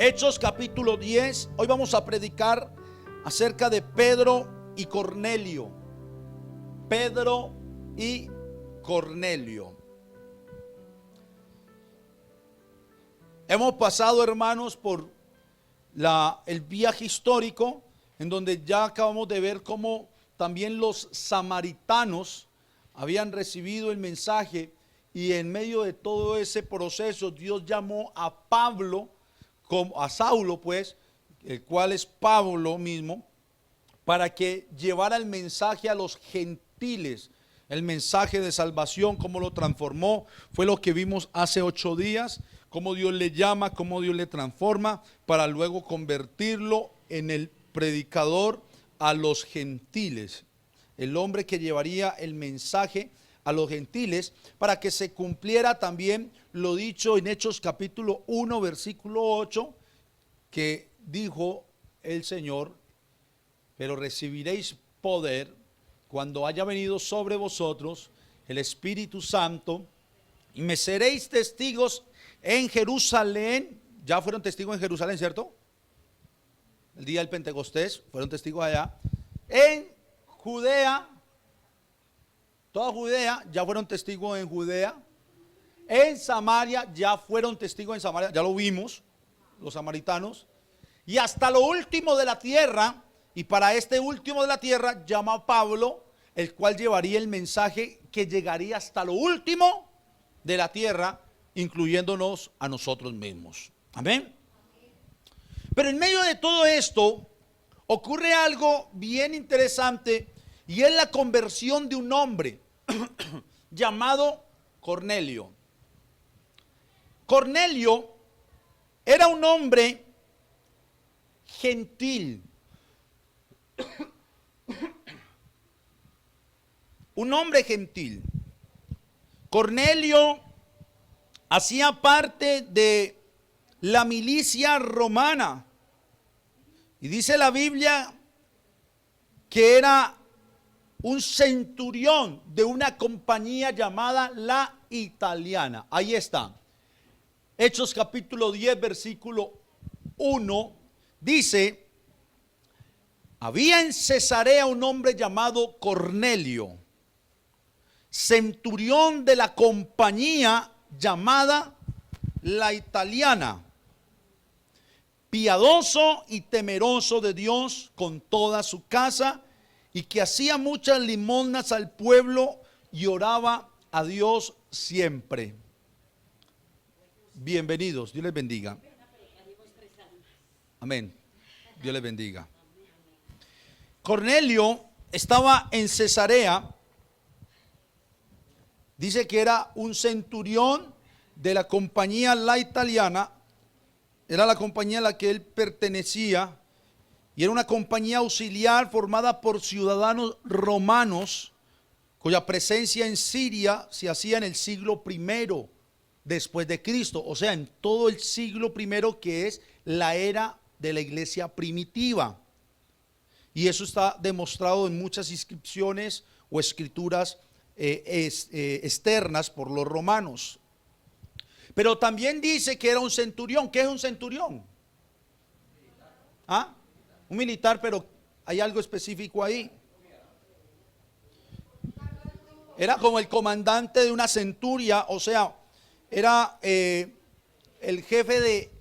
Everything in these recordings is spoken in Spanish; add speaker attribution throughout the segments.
Speaker 1: Hechos capítulo 10. Hoy vamos a predicar acerca de Pedro y Cornelio. Pedro y Cornelio. Hemos pasado, hermanos, por el viaje histórico, en donde ya acabamos de ver cómo también los samaritanos habían recibido el mensaje, y en medio de todo ese proceso Dios llamó a Pablo, a Saulo pues, el cual es Pablo mismo, para que llevara el mensaje a los gentiles, el mensaje de salvación. Cómo lo transformó, fue lo que vimos hace 8 días, cómo Dios le llama, cómo Dios le transforma, para luego convertirlo en el predicador a los gentiles, el hombre que llevaría el mensaje a los gentiles, para que se cumpliera también lo dicho en Hechos capítulo 1 versículo 8, que dijo el Señor: pero recibiréis poder cuando haya venido sobre vosotros el Espíritu Santo, y me seréis testigos en Jerusalén. Ya fueron testigos en Jerusalén, ¿cierto? El día del Pentecostés fueron testigos allá. En Judea, toda Judea, ya fueron testigos en Judea. En Samaria, ya fueron testigos en Samaria, ya lo vimos, los samaritanos. Y hasta lo último de la tierra. Y para este último de la tierra llama a Pablo, el cual llevaría el mensaje que llegaría hasta lo último de la tierra, incluyéndonos a nosotros mismos. Amén. Pero en medio de todo esto ocurre algo bien interesante, y es la conversión de un hombre llamado Cornelio. Cornelio era un hombre gentil, un hombre gentil. Cornelio hacía parte de la milicia romana, y dice la Biblia que era un centurión de una compañía llamada la Italiana. Ahí está. Hechos capítulo 10 versículo 1 dice: había en Cesarea un hombre llamado Cornelio, centurión de la compañía llamada la Italiana, piadoso y temeroso de Dios con toda su casa, y que hacía muchas limosnas al pueblo y oraba a Dios siempre. Bienvenidos, Dios les bendiga. Amén. Dios les bendiga. Cornelio estaba en Cesarea. Dice que era un centurión de la compañía la Italiana. Era la compañía a la que él pertenecía, y era una compañía auxiliar formada por ciudadanos romanos, cuya presencia en Siria se hacía en el siglo I después de Cristo, o sea, en todo el siglo I, que es la era de la iglesia primitiva. Y eso está demostrado en muchas inscripciones o escrituras externas por los romanos. Pero también dice que era un centurión. ¿Qué es un centurión? ¿Ah? Un militar, pero hay algo específico ahí. Era como el comandante de una centuria, o sea, era el jefe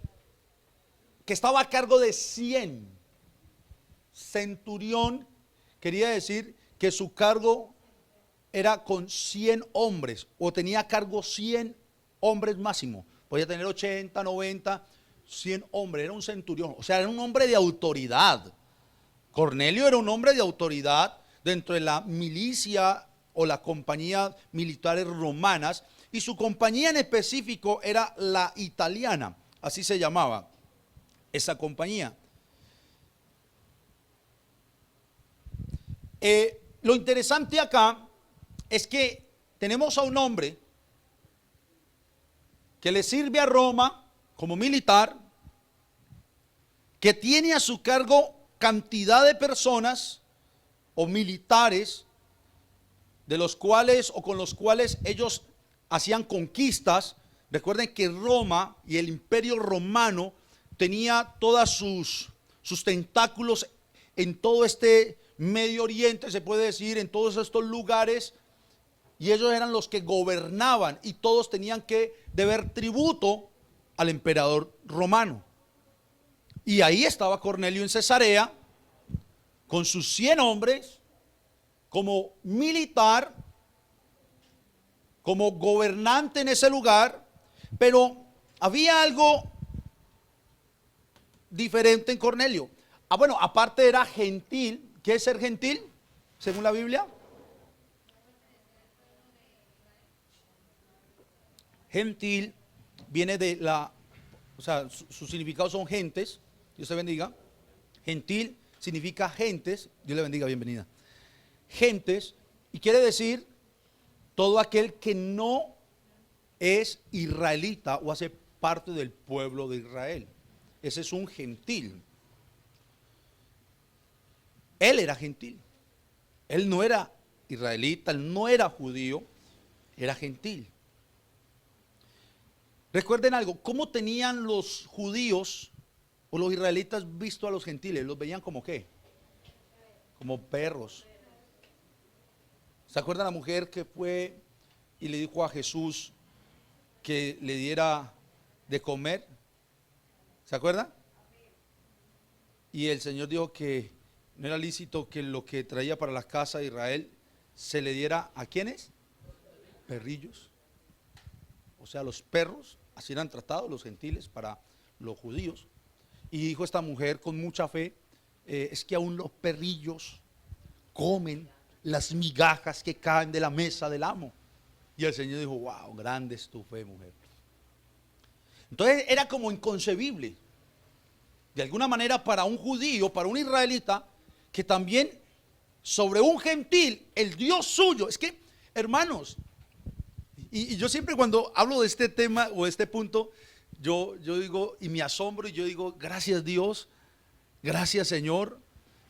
Speaker 1: que estaba a cargo de 100. Centurión quería decir que su cargo era con 100 hombres, o tenía a cargo 100 hombres máximo. Podía tener 80, 90, 100 hombres. Era un centurión, o sea, era un hombre de autoridad. Cornelio era un hombre de autoridad dentro de la milicia o la compañía militares romanas, y su compañía en específico era la Italiana, así se llamaba esa compañía. Lo interesante acá es que tenemos a un hombre que le sirve a Roma como militar, que tiene a su cargo cantidad de personas o militares, de los cuales o con los cuales ellos hacían conquistas. Recuerden que Roma y el imperio romano tenía todas sus tentáculos en todo este Medio Oriente, se puede decir, en todos estos lugares, y ellos eran los que gobernaban y todos tenían que deber tributo al emperador romano. Y ahí estaba Cornelio en Cesarea con sus 100 hombres como militar, como gobernante en ese lugar, pero había algo diferente en Cornelio. Bueno, aparte era gentil. ¿Qué es ser gentil, según la Biblia? Gentil viene de o sea, sus significados son gentes. Dios te bendiga. Gentil significa gentes. Dios le bendiga, bienvenida. Gentes, y quiere decir todo aquel que no es israelita o hace parte del pueblo de Israel. Ese es un gentil. Él era gentil. Él no era israelita, él no era judío, era gentil. Recuerden algo, ¿cómo tenían los judíos o los israelitas visto a los gentiles? ¿Los veían como qué? Como perros. ¿Se acuerdan la mujer que fue y le dijo a Jesús que le diera de comer? ¿Se acuerdan? Y el Señor dijo que no era lícito que lo que traía para la casa de Israel se le diera ¿a quiénes? Perrillos. O sea, los perros, así eran tratados los gentiles para los judíos. Y dijo esta mujer con mucha fe, es que aún los perrillos comen las migajas que caen de la mesa del amo. Y el Señor dijo, wow, grande es tu fe, mujer. Entonces era como inconcebible, de alguna manera, para un judío, para un israelita, que también sobre un gentil, el Dios suyo. Es que, hermanos, y yo siempre cuando hablo de este tema o de este punto, yo digo, y me asombro, y yo digo, gracias Dios, gracias Señor,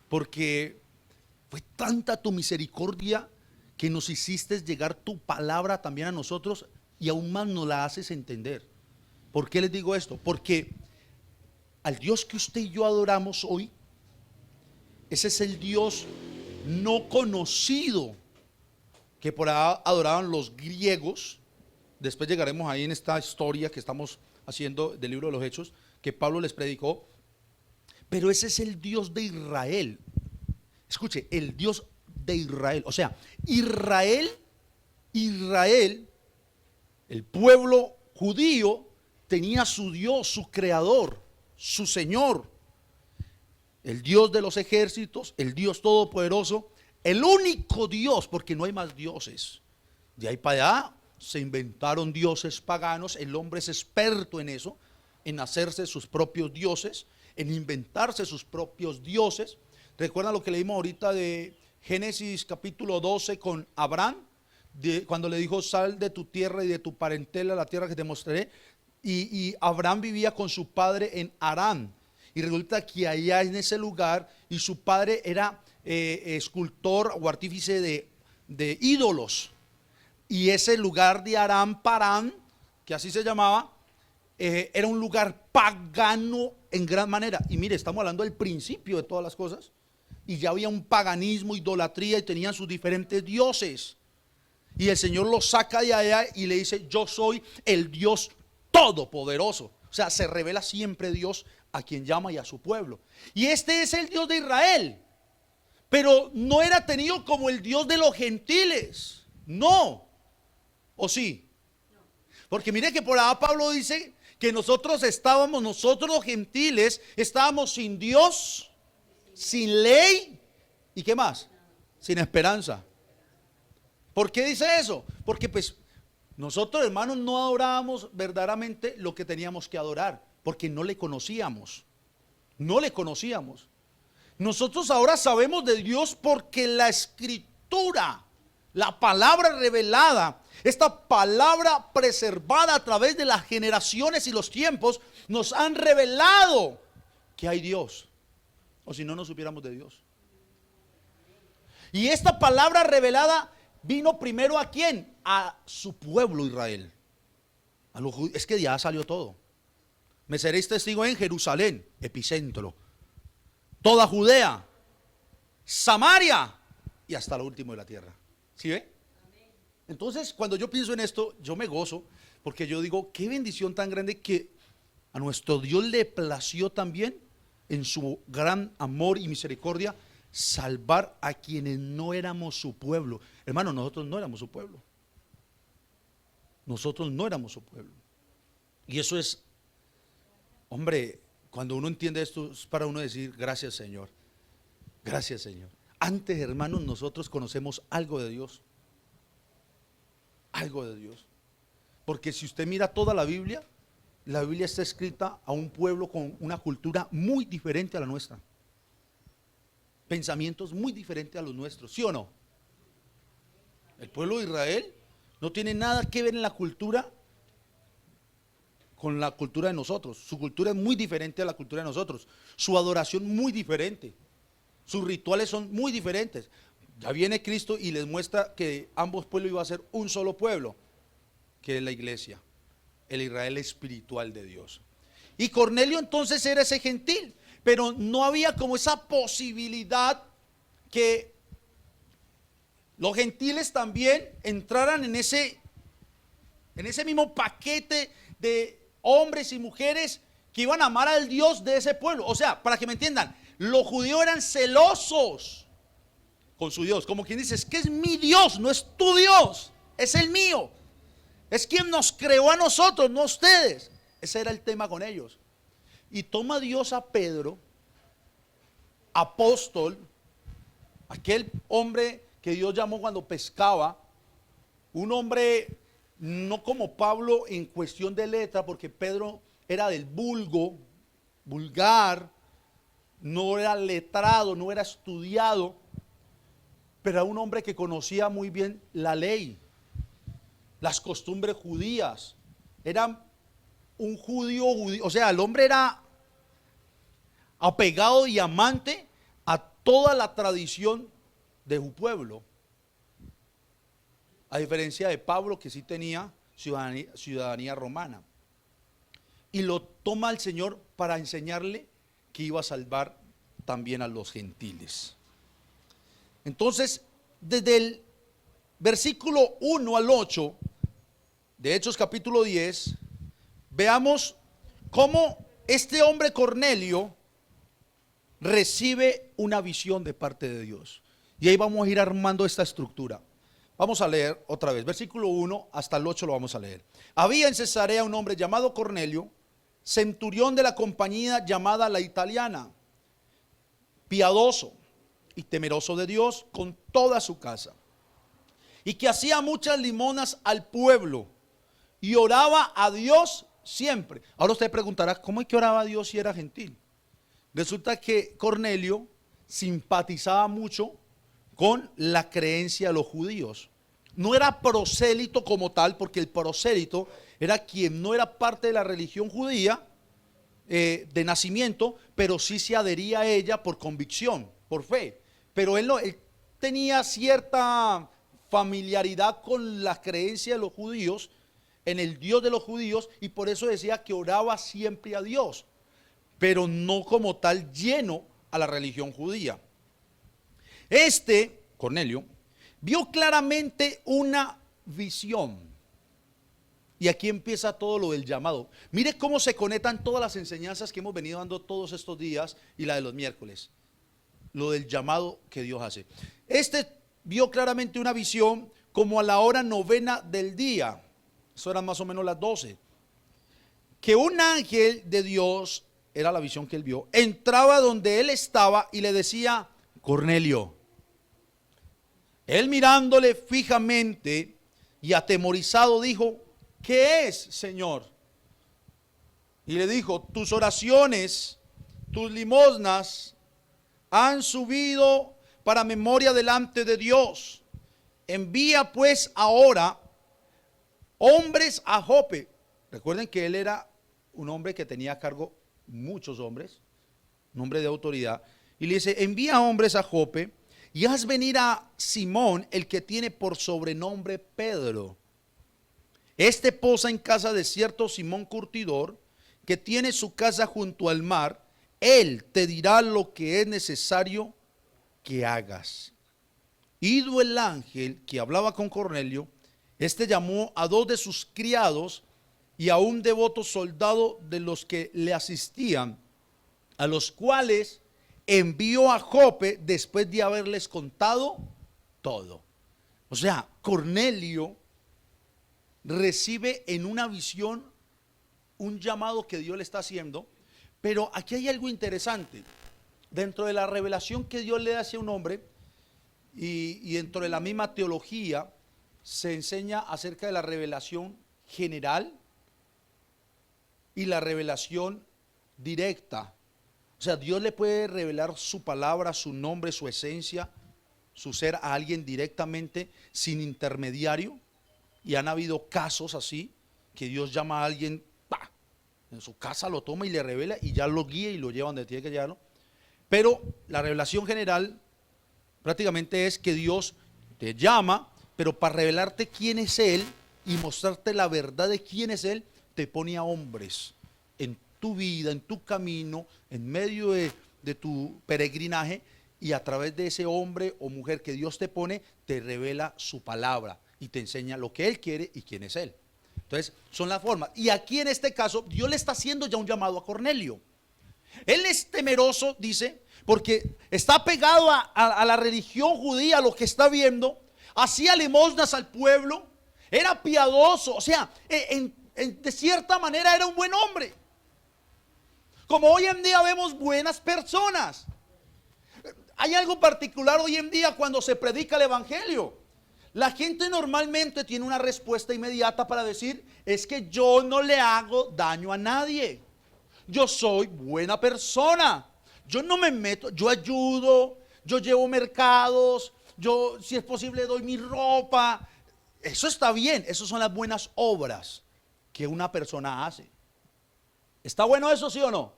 Speaker 1: porque fue tanta tu misericordia que nos hiciste llegar tu palabra también a nosotros y aún más nos la haces entender. ¿Por qué les digo esto? Porque al Dios que usted y yo adoramos hoy, ese es el Dios no conocido que por ahí adoraban los griegos. Después llegaremos ahí en esta historia que estamos haciendo del libro de los Hechos, que Pablo les predicó. Pero ese es el Dios de Israel. Escuche, el Dios de Israel. O sea, Israel, el pueblo judío, tenía su Dios, su creador, su Señor, el Dios de los ejércitos, el Dios todopoderoso, el único Dios, porque no hay más dioses. De ahí para allá se inventaron dioses paganos. El hombre es experto en eso, en hacerse sus propios dioses, en inventarse sus propios dioses. ¿Recuerdan lo que leímos ahorita de Génesis capítulo 12 con Abraham? Cuando le dijo, sal de tu tierra y de tu parentela a la tierra que te mostraré. Y Abraham vivía con su padre en Harán. Y resulta que allá en ese lugar, y su padre era escultor o artífice de ídolos. Y ese lugar de Aram Parán, que así se llamaba, era un lugar pagano en gran manera. Y mire, estamos hablando del principio de todas las cosas. Y ya había un paganismo, idolatría, y tenían sus diferentes dioses. Y el Señor los saca de allá y le dice, yo soy el Dios todopoderoso. O sea, se revela siempre Dios a quien llama y a su pueblo. Y este es el Dios de Israel. Pero no era tenido como el Dios de los gentiles. No. ¿O sí? Porque mire que por ahí Pablo dice que nosotros los gentiles, estábamos sin Dios, sin ley, ¿y qué más? Sin esperanza. ¿Por qué dice eso? Porque pues nosotros, hermanos, no adorábamos verdaderamente lo que teníamos que adorar, porque no le conocíamos. No le conocíamos. Nosotros ahora sabemos de Dios porque la Escritura, la palabra revelada, esta palabra preservada a través de las generaciones y los tiempos, nos han revelado que hay Dios. O si no, no supiéramos de Dios. Y esta palabra revelada vino primero ¿a quién? A su pueblo Israel. Es que ya salió todo. Me seréis testigo en Jerusalén, epicentro, toda Judea, Samaria y hasta lo último de la tierra. ¿Sí ve? Entonces, cuando yo pienso en esto, yo me gozo, porque yo digo, qué bendición tan grande que a nuestro Dios le plació también, en su gran amor y misericordia, salvar a quienes no éramos su pueblo. Hermano, nosotros no éramos su pueblo. Nosotros no éramos su pueblo. Y eso es, hombre, cuando uno entiende esto, es para uno decir, gracias Señor. Gracias Señor. Antes, hermanos, nosotros conocemos algo de Dios. Algo de Dios. Porque si usted mira toda la Biblia está escrita a un pueblo con una cultura muy diferente a la nuestra. Pensamientos muy diferentes a los nuestros, ¿sí o no? El pueblo de Israel no tiene nada que ver en la cultura con la cultura de nosotros. Su cultura es muy diferente a la cultura de nosotros. Su adoración muy diferente. Sus rituales son muy diferentes. Ya viene Cristo y les muestra que ambos pueblos iban a ser un solo pueblo, que es la iglesia, el Israel espiritual de Dios. Y Cornelio entonces era ese gentil, pero no había como esa posibilidad que los gentiles también entraran en ese mismo paquete de hombres y mujeres que iban a amar al Dios de ese pueblo. O sea, para que me entiendan, los judíos eran celosos con su Dios, como quien dice, es que es mi Dios, no es tu Dios, es el mío, es quien nos creó a nosotros, no a ustedes. Ese era el tema con ellos. Y toma Dios a Pedro, apóstol, aquel hombre que Dios llamó cuando pescaba, un hombre no como Pablo en cuestión de letra, porque Pedro era del vulgar, no era letrado, no era estudiado, pero era un hombre que conocía muy bien la ley, las costumbres judías. Era un judío, o sea, el hombre era apegado y amante a toda la tradición de su pueblo, a diferencia de Pablo, que sí tenía ciudadanía romana. Y lo toma el Señor para enseñarle que iba a salvar también a los gentiles. Entonces, desde el versículo 1 al 8 de Hechos capítulo 10, veamos cómo este hombre Cornelio recibe una visión de parte de Dios. Y ahí vamos a ir armando esta estructura. Vamos a leer otra vez, versículo 1 hasta el 8 lo vamos a leer. Había en Cesarea un hombre llamado Cornelio, centurión de la compañía llamada La Italiana, piadoso y temeroso de Dios con toda su casa, y que hacía muchas limonas al pueblo y oraba a Dios siempre. Ahora usted preguntará, ¿cómo es que oraba a Dios si era gentil? Resulta que Cornelio simpatizaba mucho con la creencia de los judíos. No era prosélito como tal, porque el prosélito era quien no era parte de la religión judía de nacimiento, pero sí se adhería a ella por convicción, por fe. Pero él tenía cierta familiaridad con la creencia de los judíos, en el Dios de los judíos, y por eso decía que oraba siempre a Dios, pero no como tal lleno a la religión judía. Cornelio, vio claramente una visión. Y aquí empieza todo lo del llamado. Mire cómo se conectan todas las enseñanzas que hemos venido dando todos estos días y la de los miércoles. Lo del llamado que Dios hace. Vio claramente una visión como a la hora novena del día. Eso eran más o menos las 12. Que un ángel de Dios, era la visión que él vio, entraba donde él estaba y le decía, Cornelio. Él mirándole fijamente y atemorizado dijo, ¿qué es, Señor? Y le dijo, tus oraciones, tus limosnas han subido para memoria delante de Dios. Envía pues ahora hombres a Jope. Recuerden que él era un hombre que tenía a cargo muchos hombres, un hombre de autoridad. Y le dice, envía hombres a Jope y haz venir a Simón, el que tiene por sobrenombre Pedro. Posa en casa de cierto Simón curtidor, que tiene su casa junto al mar, él te dirá lo que es necesario que hagas. Ido el ángel que hablaba con Cornelio, este llamó a 2 de sus criados y a un devoto soldado de los que le asistían, a los cuales envió a Jope después de haberles contado todo. O sea, Cornelio recibe en una visión un llamado que Dios le está haciendo, pero aquí hay algo interesante. Dentro de la revelación que Dios le hace a un hombre y dentro de la misma teología se enseña acerca de la revelación general y la revelación directa. O sea, Dios le puede revelar su palabra, su nombre, su esencia, su ser a alguien directamente sin intermediario. Y han habido casos así, que Dios llama a alguien, ¡pah!, en su casa lo toma y le revela y ya lo guía y lo lleva donde tiene que llevarlo. Pero la revelación general prácticamente es que Dios te llama, pero para revelarte quién es Él y mostrarte la verdad de quién es Él, te pone a hombres en tu vida, en tu camino, en medio de tu peregrinaje, y a través de ese hombre o mujer que Dios te pone, te revela su palabra y te enseña lo que Él quiere y quién es Él. Entonces, son las formas. Y aquí en este caso, Dios le está haciendo ya un llamado a Cornelio. Él es temeroso, dice, porque está pegado a la religión judía, lo que está viendo. Hacía limosnas al pueblo, era piadoso, o sea, de cierta manera era un buen hombre. Como hoy en día vemos buenas personas. Hay algo particular hoy en día cuando se predica el evangelio. La gente normalmente tiene una respuesta inmediata para decir: es que yo no le hago daño a nadie, yo soy buena persona, yo no me meto, yo ayudo, yo llevo mercados, yo si es posible doy mi ropa. Eso está bien, esas son las buenas obras que una persona hace. ¿Está bueno eso, sí o no?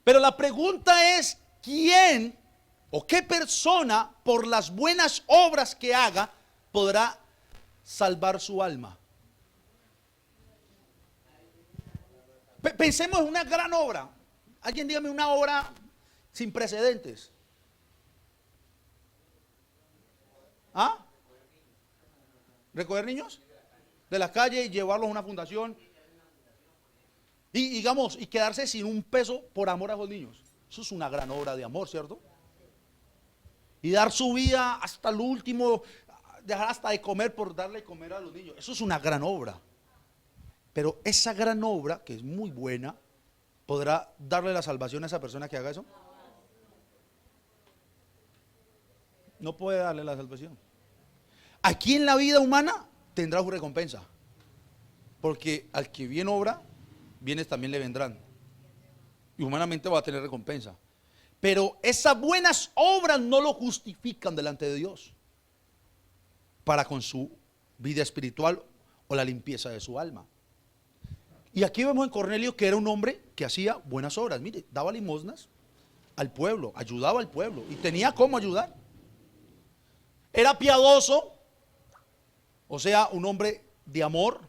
Speaker 1: Pero la pregunta es: ¿quién o qué persona, por las buenas obras que haga, podrá salvar su alma? Pensemos en una gran obra. Alguien dígame una obra sin precedentes. ¿Ah? ¿Recoger niños de la calle y llevarlos a una fundación? Y digamos, y quedarse sin un peso por amor a los niños. Eso es una gran obra de amor, ¿cierto? Y dar su vida hasta el último, dejar hasta de comer por darle de comer a los niños. Eso es una gran obra. Pero esa gran obra, que es muy buena, ¿podrá darle la salvación a esa persona que haga eso? No puede darle la salvación. Aquí en la vida humana tendrá su recompensa, porque al que bien obra, bienes también le vendrán, y humanamente va a tener recompensa. Pero esas buenas obras no lo justifican delante de Dios para con su vida espiritual o la limpieza de su alma. Y aquí vemos en Cornelio que era un hombre que hacía buenas obras. Mire, daba limosnas al pueblo, ayudaba al pueblo y tenía cómo ayudar. Era piadoso, o sea, un hombre de amor.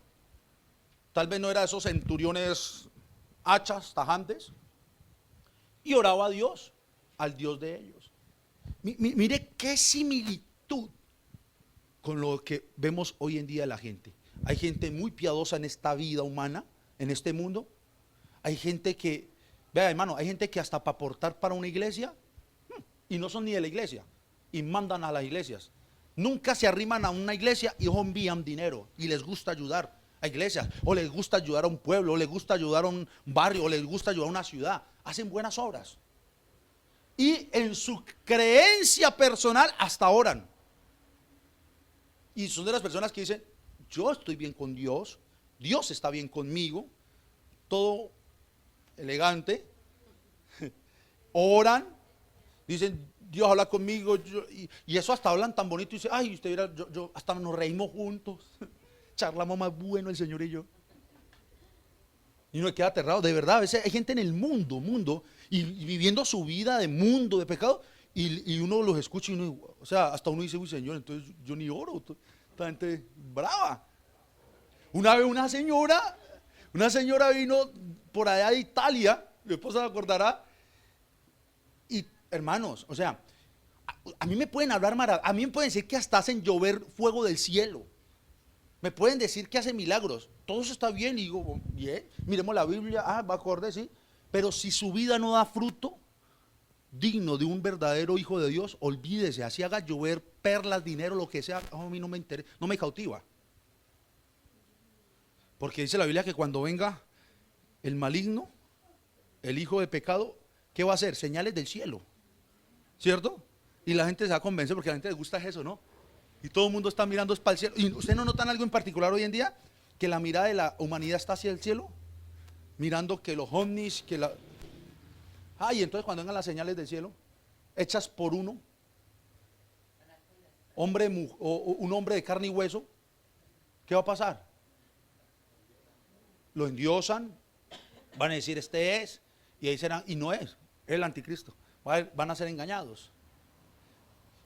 Speaker 1: Tal vez no era de esos centuriones hachas, tajantes. Y oraba a Dios, al Dios de ellos. Mire qué similitud con lo que vemos hoy en día de la gente. Hay gente muy piadosa en esta vida humana, en este mundo. Hay gente que, vea hermano, hay gente que hasta para aportar para una iglesia, y no son ni de la iglesia, y mandan a las iglesias. Nunca se arriman a una iglesia y envían dinero, y les gusta ayudar a iglesias, o les gusta ayudar a un pueblo, o les gusta ayudar a un barrio, o les gusta ayudar a una ciudad. Hacen buenas obras. Y en su creencia personal hasta oran. Y son de las personas que dicen: yo estoy bien con Dios, Dios está bien conmigo, todo elegante. Oran, dicen: Dios habla conmigo, y eso hasta hablan tan bonito y dicen: ay, usted mira, yo hasta nos reímos juntos, charlamos más bueno el Señor y yo. Y uno queda aterrado, de verdad. A veces hay gente en el mundo, y viviendo su vida de mundo, de pecado, y uno los escucha y uno, o sea, hasta uno dice: uy, Señor, entonces yo ni oro, esta gente brava. Una vez una señora Una señora vino por allá de Italia, mi esposa se acordará, y hermanos, o sea, a mí me pueden hablar a mí me pueden decir que hasta hacen llover fuego del cielo. Me pueden decir que hacen milagros. Todo eso está bien, y digo, bien, miremos la Biblia, va acorde, sí. Pero si su vida no da fruto digno de un verdadero hijo de Dios, olvídese, así haga llover perlas, dinero, lo que sea, a mí no me interesa, no me cautiva. Porque dice la Biblia que cuando venga el maligno, el hijo de pecado, ¿qué va a hacer? Señales del cielo, ¿cierto? Y la gente se va a convencer porque a la gente le gusta eso, ¿no? Y todo el mundo está mirando para el cielo. ¿Y ustedes no notan algo en particular hoy en día? Que la mirada de la humanidad está hacia el cielo, mirando que los ovnis, que la... y entonces cuando vengan las señales del cielo, hechas por un hombre de carne y hueso, ¿qué va a pasar? Lo endiosan, van a decir este es, y ahí serán, y no es el anticristo, van a ser engañados.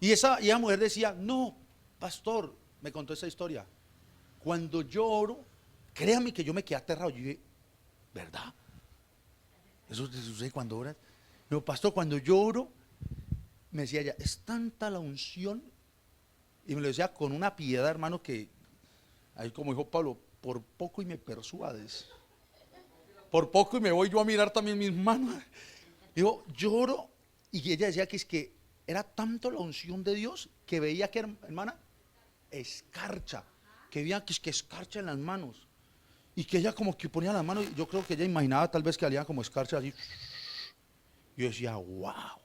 Speaker 1: Y esa mujer decía, no, pastor, me contó esa historia, cuando yo oro, créame que yo me quedé aterrado. Yo dije, ¿verdad? Eso te sucede cuando oras. No, pastor, cuando yo oro, me decía ella, es tanta la unción, y me lo decía con una piedad, hermano, que ahí como dijo Pablo, por poco y me persuades, por poco y me voy yo a mirar también mis manos. Digo, lloro, y ella decía que es que era tanto la unción de Dios que veía que, hermana, escarcha, que veía que es que escarcha en las manos, y que ella como que ponía las manos, yo creo que ella imaginaba tal vez que salía como escarcha así. Yo decía, wow.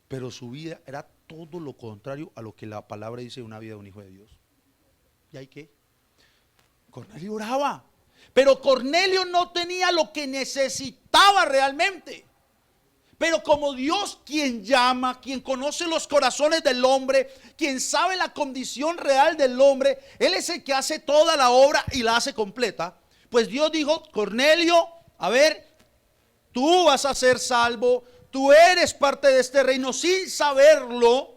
Speaker 1: Pero su vida era todo lo contrario a lo que la palabra dice de una vida de un hijo de Dios. ¿Y hay qué? Cornelio oraba, pero Cornelio no tenía lo que necesitaba realmente. Pero como Dios, quien llama, quien conoce los corazones del hombre, quien sabe la condición real del hombre, Él es el que hace toda la obra y la hace completa. Pues Dios dijo, Cornelio, a ver, tú vas a ser salvo, tú eres parte de este reino sin saberlo,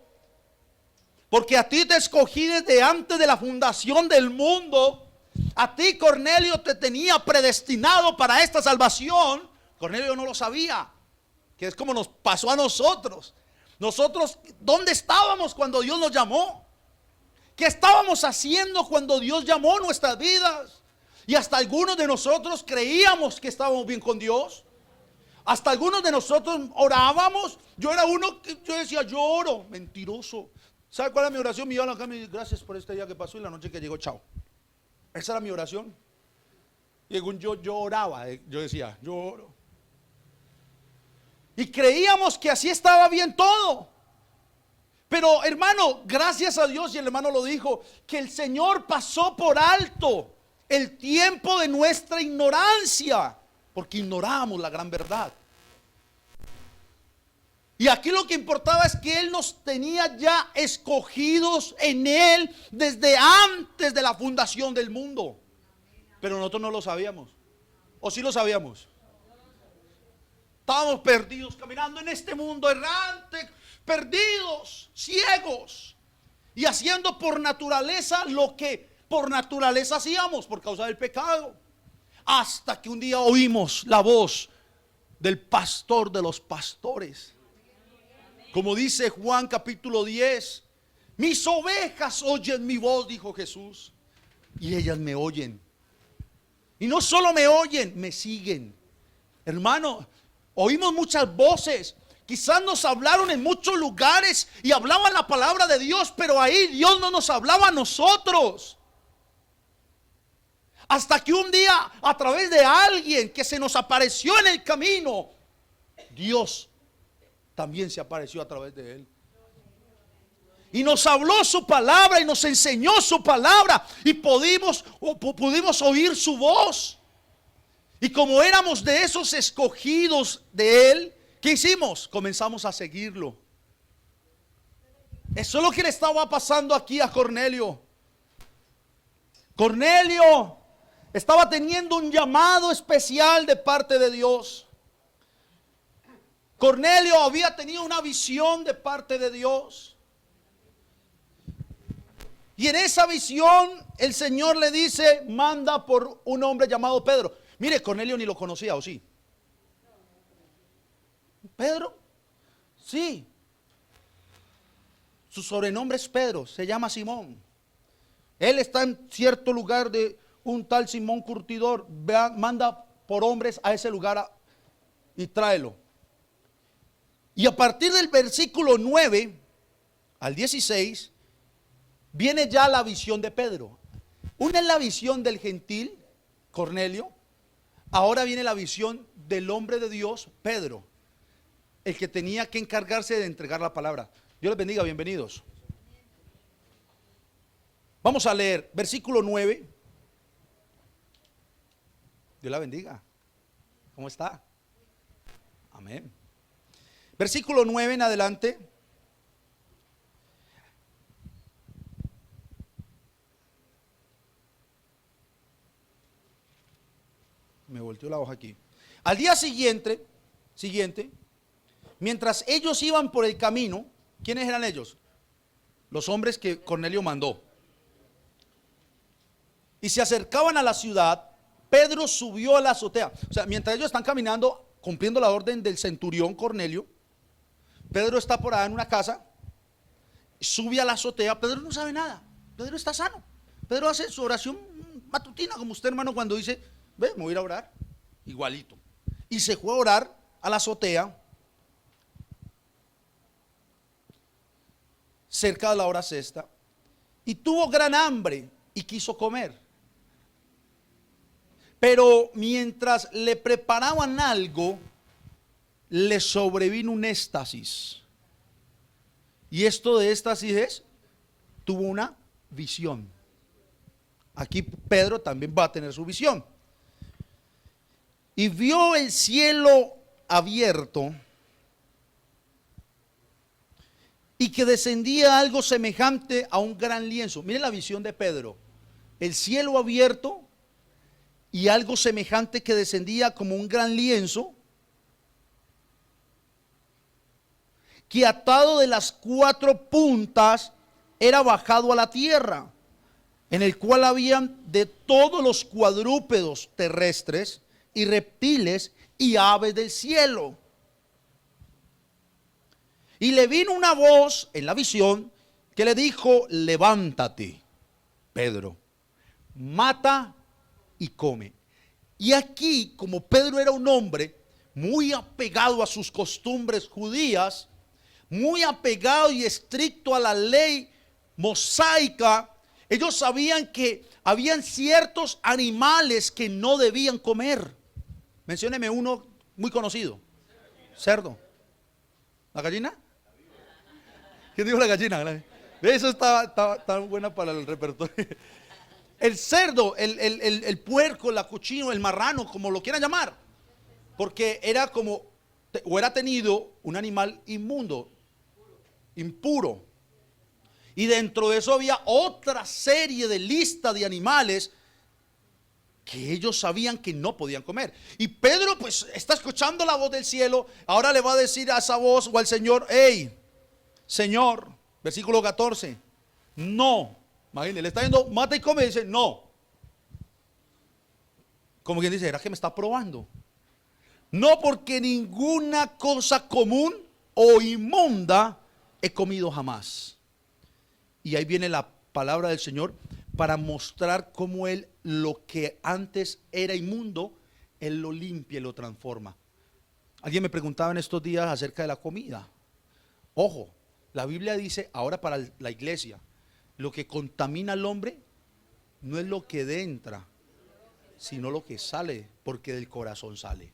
Speaker 1: porque a ti te escogí desde antes de la fundación del mundo. A ti, Cornelio, te tenía predestinado para esta salvación. Cornelio no lo sabía, que es como nos pasó a nosotros. Nosotros, ¿dónde estábamos cuando Dios nos llamó? ¿Qué estábamos haciendo cuando Dios llamó nuestras vidas? Y hasta algunos de nosotros creíamos que estábamos bien con Dios. Hasta algunos de nosotros orábamos. Yo era uno que yo decía, yo oro, mentiroso. ¿Sabe cuál era mi oración? Me iba a la cama y decía, gracias por este día que pasó y la noche que llegó, chao. Esa era mi oración. Y según yo oraba, yo decía, yo oro. Y creíamos que así estaba bien todo. Pero hermano, gracias a Dios, y el hermano lo dijo, que el Señor pasó por alto el tiempo de nuestra ignorancia, porque ignorábamos la gran verdad. Y aquí lo que importaba es que Él nos tenía ya escogidos en Él desde antes de la fundación del mundo. Pero nosotros no lo sabíamos. ¿O sí lo sabíamos? Estábamos perdidos, caminando en este mundo errante, perdidos, ciegos, y haciendo por naturaleza lo que por naturaleza hacíamos por causa del pecado. Hasta que un día oímos la voz del pastor de los pastores. Como dice Juan capítulo 10, mis ovejas oyen mi voz, dijo Jesús, y ellas me oyen. Y no solo me oyen, me siguen. Hermano, oímos muchas voces. Quizás nos hablaron en muchos lugares y hablaban la palabra de Dios, pero ahí Dios no nos hablaba a nosotros. Hasta que un día, a través de alguien que se nos apareció en el camino, Dios también se apareció a través de él. Y nos habló su palabra y nos enseñó su palabra. Y pudimos oír su voz. Y como éramos de esos escogidos de él, ¿qué hicimos? Comenzamos a seguirlo. Eso es lo que le estaba pasando aquí a Cornelio. Cornelio estaba teniendo un llamado especial de parte de Dios. Cornelio había tenido una visión de parte de Dios. Y en esa visión el Señor le dice, manda por un hombre llamado Pedro. Mire, Cornelio ni lo conocía, ¿o sí? ¿Pedro? Sí. Su sobrenombre es Pedro, se llama Simón. Él está en cierto lugar de un tal Simón Curtidor. Manda por hombres a ese lugar y tráelo. Y a partir del versículo 9 al 16 viene ya la visión de Pedro. Una es la visión del gentil, Cornelio. Ahora viene la visión del hombre de Dios, Pedro, el que tenía que encargarse de entregar la palabra. Dios les bendiga, bienvenidos. Vamos a leer versículo 9. Dios la bendiga. ¿Cómo está? Amén. Versículo 9 en adelante. Me volteó la hoja aquí. Al día siguiente, mientras ellos iban por el camino, ¿quiénes eran ellos? Los hombres que Cornelio mandó. Y se acercaban a la ciudad, Pedro subió a la azotea. O sea, mientras ellos están caminando, cumpliendo la orden del centurión Cornelio, Pedro está por allá en una casa, sube a la azotea. Pedro no sabe nada, Pedro está sano. Pedro hace su oración matutina, como usted, hermano, cuando dice, ve, me voy a ir a orar, igualito. Y se fue a orar a la azotea, cerca de la hora sexta, y tuvo gran hambre y quiso comer. Pero mientras le preparaban algo, le sobrevino un éxtasis. Y esto de éxtasis es, tuvo una visión. Aquí Pedro también va a tener su visión. Y vio el cielo abierto y que descendía algo semejante a un gran lienzo. Mire la visión de Pedro. El cielo abierto y algo semejante que descendía como un gran lienzo, que atado de las 4 puntas era bajado a la tierra, en el cual habían de todos los cuadrúpedos terrestres y reptiles y aves del cielo. Y le vino una voz en la visión que le dijo, levántate, Pedro, mata y come. Y aquí, como Pedro era un hombre muy apegado a sus costumbres judías, muy apegado y estricto a la ley mosaica, ellos sabían que habían ciertos animales que no debían comer. Mencióneme uno muy conocido. Cerdo. ¿La gallina? ¿Qué dijo la gallina? Eso está buena para el repertorio. El cerdo, el puerco, el cochino, el marrano, como lo quieran llamar. Porque era como, o era tenido un animal inmundo, impuro. Y dentro de eso había otra serie de lista de animales que ellos sabían que no podían comer. Y Pedro pues está escuchando la voz del cielo. Ahora le va a decir a esa voz o al Señor, hey, Señor, versículo 14, no. Imagínense, le está diciendo, mata y come, y dice, no. Como quien dice, ¿era que me está probando? No, porque ninguna cosa común o inmunda he comido jamás. Y ahí viene la palabra del Señor para mostrar cómo Él, lo que antes era inmundo, Él lo limpia y lo transforma. Alguien me preguntaba en estos días acerca de la comida. Ojo, la Biblia dice, ahora para la iglesia, lo que contamina al hombre no es lo que entra, sino lo que sale, porque del corazón sale.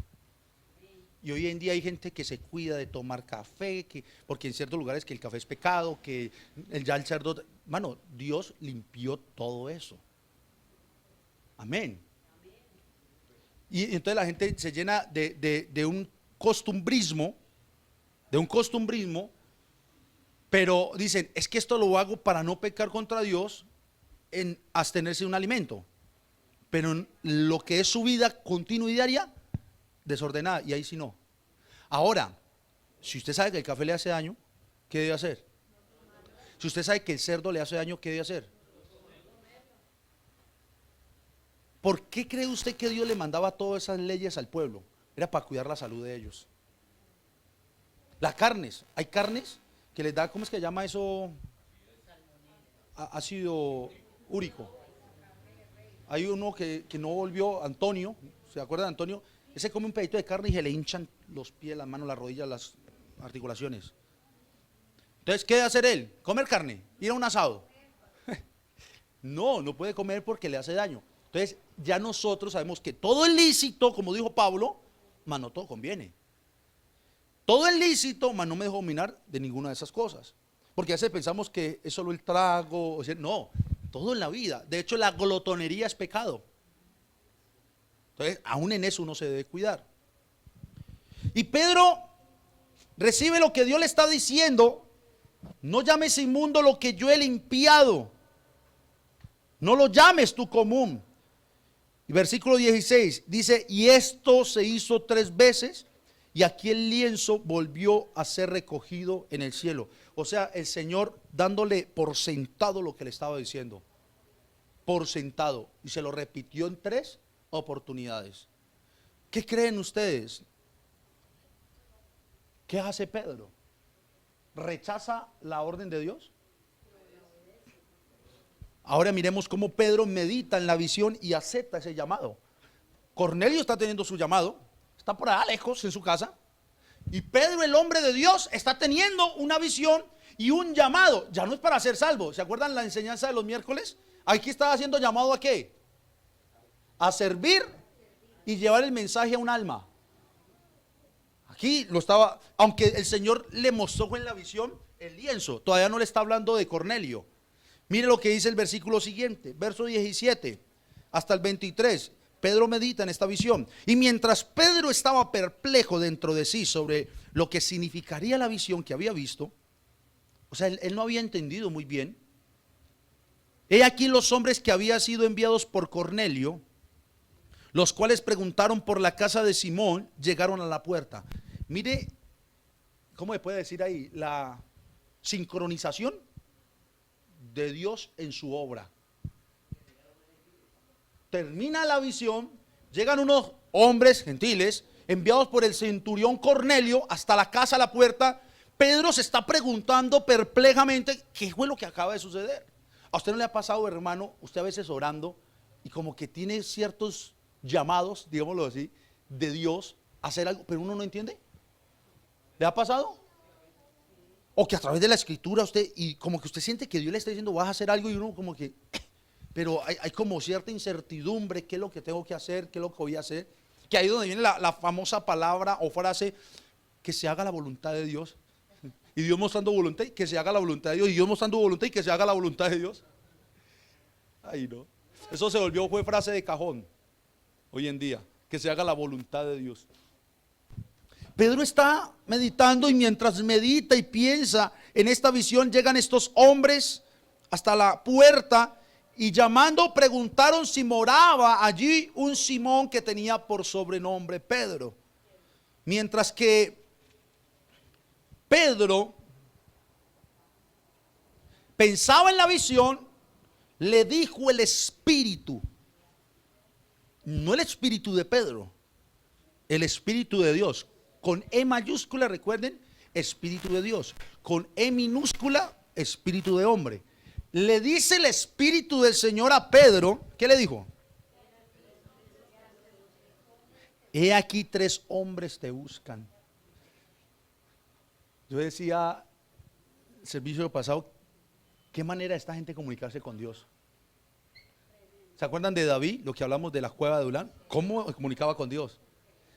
Speaker 1: Y hoy en día hay gente que se cuida de tomar café, porque en ciertos lugares que el café es pecado, que ya el cerdo, mano, Dios limpió todo eso. Amén. Y entonces la gente se llena de un costumbrismo, pero dicen, es que esto lo hago para no pecar contra Dios en abstenerse de un alimento. Pero lo que es su vida continua y diaria, desordenada, y ahí sí no. Ahora, si usted sabe que el café le hace daño, ¿qué debe hacer? Si usted sabe que el cerdo le hace daño, ¿qué debe hacer? ¿Por qué cree usted que Dios le mandaba todas esas leyes al pueblo? Era para cuidar la salud de ellos. Las carnes, hay carnes que les da, ¿cómo es que se llama eso? Ácido úrico. Hay uno que no volvió, Antonio, ¿se acuerda de Antonio? Ese come un pedito de carne y se le hinchan los pies, las manos, las rodillas, las articulaciones. Entonces, ¿qué debe hacer él? ¿Comer carne? ¿Ir a un asado? No, no puede comer porque le hace daño. Entonces, ya nosotros sabemos que todo es lícito, como dijo Pablo, mas no todo conviene. Todo es lícito, mas no me dejo dominar de ninguna de esas cosas. Porque a veces pensamos que es solo el trago, o sea, no, todo en la vida. De hecho, la glotonería es pecado. Entonces, aún en eso uno se debe cuidar. Y Pedro recibe lo que Dios le está diciendo: no llames inmundo lo que yo he limpiado, no lo llames tu común. Y versículo 16 dice: y esto se hizo 3 veces, y aquí el lienzo volvió a ser recogido en el cielo. O sea, el Señor dándole por sentado lo que le estaba diciendo, por sentado, y se lo repitió en 3 oportunidades. ¿Qué creen ustedes? ¿Qué hace Pedro? ¿Rechaza la orden de Dios? Ahora miremos cómo Pedro medita en la visión y acepta ese llamado. Cornelio está teniendo su llamado, está por allá lejos en su casa, y Pedro, el hombre de Dios, está teniendo una visión y un llamado. Ya no es para ser salvo. ¿Se acuerdan la enseñanza de los miércoles? Aquí estaba haciendo llamado ¿a qué? A servir y llevar el mensaje a un alma. Aquí lo estaba, aunque el Señor le mostró en la visión el lienzo, todavía no le está hablando de Cornelio. Mire lo que dice el versículo siguiente, verso 17 hasta el 23. Pedro medita en esta visión. Y mientras Pedro estaba perplejo dentro de sí sobre lo que significaría la visión que había visto, o sea, él no había entendido muy bien. He aquí los hombres que habían sido enviados por Cornelio, los cuales preguntaron por la casa de Simón, llegaron a la puerta. Mire, ¿cómo se puede decir ahí? La sincronización de Dios en su obra. Termina la visión, llegan unos hombres gentiles enviados por el centurión Cornelio hasta la casa, a la puerta. Pedro se está preguntando perplejamente qué fue lo que acaba de suceder. ¿A usted no le ha pasado, hermano, usted a veces orando y como que tiene ciertos llamados, digámoslo así, de Dios a hacer algo, pero uno no entiende? ¿Le ha pasado? O que a través de la escritura usted, y como que usted siente que Dios le está diciendo vas a hacer algo, y uno como que, pero hay como cierta incertidumbre, qué es lo que tengo que hacer, qué es lo que voy a hacer. Que ahí es donde viene la famosa palabra o frase, que se haga la voluntad de Dios. Y Dios mostrando voluntad y que se haga la voluntad de Dios. Y Dios mostrando voluntad y que se haga la voluntad de Dios. Ay, no. Eso se volvió, fue frase de cajón hoy en día, que se haga la voluntad de Dios. Pedro está meditando, y mientras medita y piensa en esta visión, llegan estos hombres hasta la puerta y llamando preguntaron si moraba allí un Simón que tenía por sobrenombre Pedro. Mientras que Pedro pensaba en la visión, le dijo el Espíritu, no el Espíritu de Pedro, el Espíritu de Dios. Con E mayúscula, recuerden, Espíritu de Dios. Con E minúscula, Espíritu de hombre. Le dice el Espíritu del Señor a Pedro, ¿qué le dijo? He aquí 3 hombres te buscan. Yo decía, el servicio pasado, ¿qué manera esta gente de comunicarse con Dios? ¿Se acuerdan de David, lo que hablamos de la cueva de Adulán? ¿Cómo comunicaba con Dios?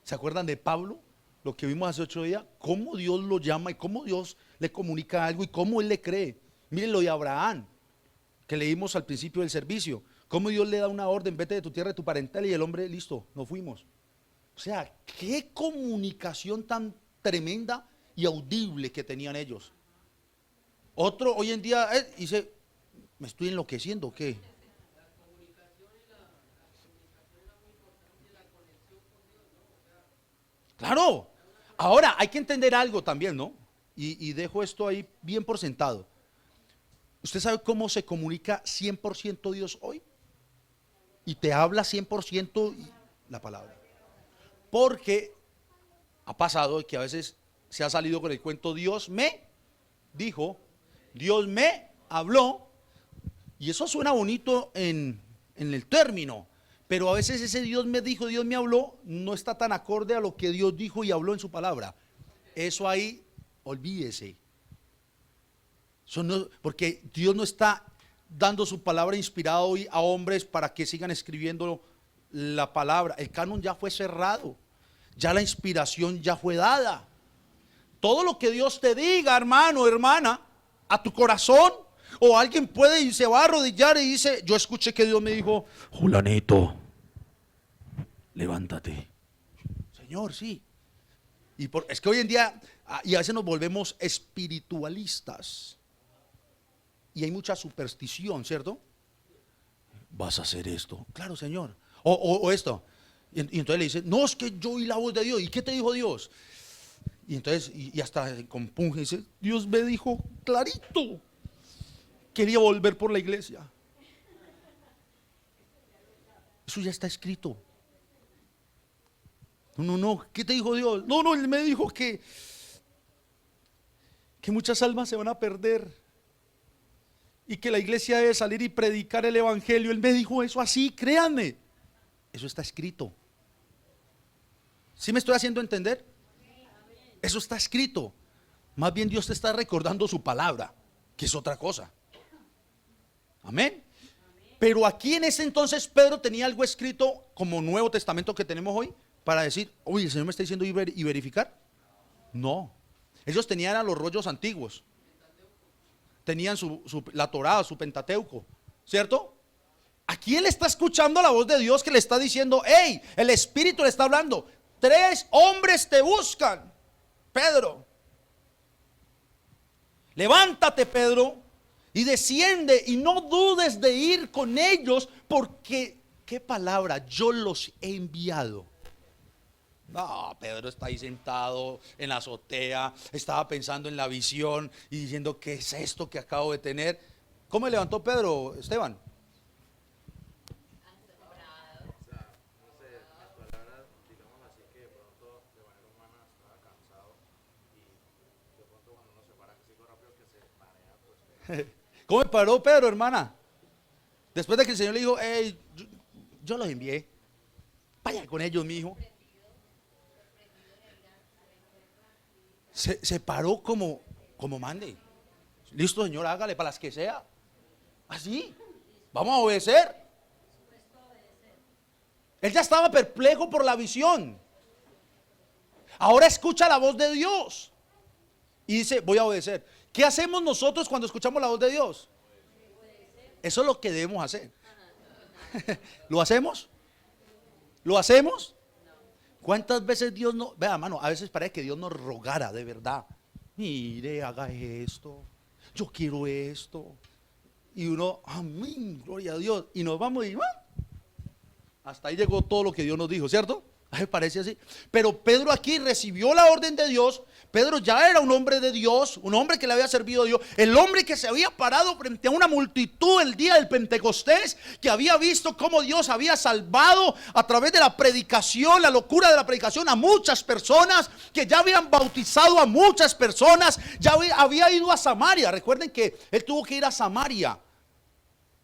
Speaker 1: ¿Se acuerdan de Pablo? Lo que vimos hace 8 días, cómo Dios lo llama y cómo Dios le comunica algo y cómo él le cree. Miren lo de Abraham, que leímos al principio del servicio, cómo Dios le da una orden: vete de tu tierra, de tu parentela, y el hombre, listo, nos fuimos. O sea, qué comunicación tan tremenda y audible que tenían ellos. Otro hoy en día dice, ¿me estoy enloqueciendo o qué? Claro. Ahora hay que entender algo también, ¿no? Y dejo esto ahí bien por sentado. ¿Usted sabe cómo se comunica 100% Dios hoy? y te habla 100% la palabra. Porque ha pasado que a veces se ha salido con el cuento, Dios me dijo, Dios me habló, y eso suena bonito en el término, pero a veces ese Dios me dijo, Dios me habló, no está tan acorde a lo que Dios dijo y habló en su palabra. Eso ahí, olvídese. Eso no, porque Dios no está dando su palabra inspirada hoy a hombres para que sigan escribiendo la palabra. El canon ya fue cerrado, ya la inspiración ya fue dada. Todo lo que Dios te diga, hermano, hermana, a tu corazón, o alguien puede y se va a arrodillar y dice, yo escuché que Dios me dijo, Julanito, levántate. Señor, sí. Es que hoy en día, y a veces nos volvemos espiritualistas. Y hay mucha superstición, ¿cierto? Vas a hacer esto. Claro, Señor. O esto. Y entonces le dice, no, es que yo oí la voz de Dios. ¿Y qué te dijo Dios? Y entonces, y hasta compunge y dice, Dios me dijo clarito. Quería volver por la iglesia. Eso ya está escrito. No, ¿qué te dijo Dios? No, Él me dijo que muchas almas se van a perder y que la iglesia debe salir y predicar el evangelio. Él me dijo eso así, créanme. Eso está escrito. ¿Sí me estoy haciendo entender? Eso está escrito. Más bien Dios te está recordando su palabra, que es otra cosa. Amén. Pero aquí en ese entonces Pedro tenía algo escrito como Nuevo Testamento que tenemos hoy para decir, oye, el Señor me está diciendo y verificar. No, ellos tenían a los rollos antiguos, tenían la Torá, su Pentateuco, ¿cierto? Aquí él está escuchando la voz de Dios que le está diciendo, hey, el Espíritu le está hablando, 3 hombres te buscan, Pedro. Levántate, Pedro, y desciende y no dudes de ir con ellos, porque, ¿qué palabra? Yo los he enviado. No, Pedro está ahí sentado en la azotea, estaba pensando en la visión y diciendo, ¿qué es esto que acabo de tener? ¿Cómo me levantó Pedro, Esteban? ¿Cómo me paró Pedro, hermana? Después de que el Señor le dijo, hey, yo los envié, vaya con ellos, mi hijo. Se paró como mande. Listo, Señor, hágale para las que sea. Así, vamos a obedecer. Él ya estaba perplejo por la visión. Ahora escucha la voz de Dios y dice, voy a obedecer. ¿Qué hacemos nosotros cuando escuchamos la voz de Dios? Eso es lo que debemos hacer. ¿Lo hacemos? ¿Lo hacemos? ¿Cuántas veces Dios no? Vea, hermano, a veces parece que Dios nos rogara de verdad. Mire, haga esto. Yo quiero esto. Y uno, amén, gloria a Dios. Y nos vamos y hasta ahí llegó todo lo que Dios nos dijo, ¿cierto? A mí me parece así. Pero Pedro aquí recibió la orden de Dios. Pedro ya era un hombre de Dios, un hombre que le había servido a Dios, el hombre que se había parado frente a una multitud el día del Pentecostés, que había visto cómo Dios había salvado a través de la predicación, la locura de la predicación, a muchas personas, que ya habían bautizado a muchas personas, ya había ido a Samaria. Recuerden que él tuvo que ir a Samaria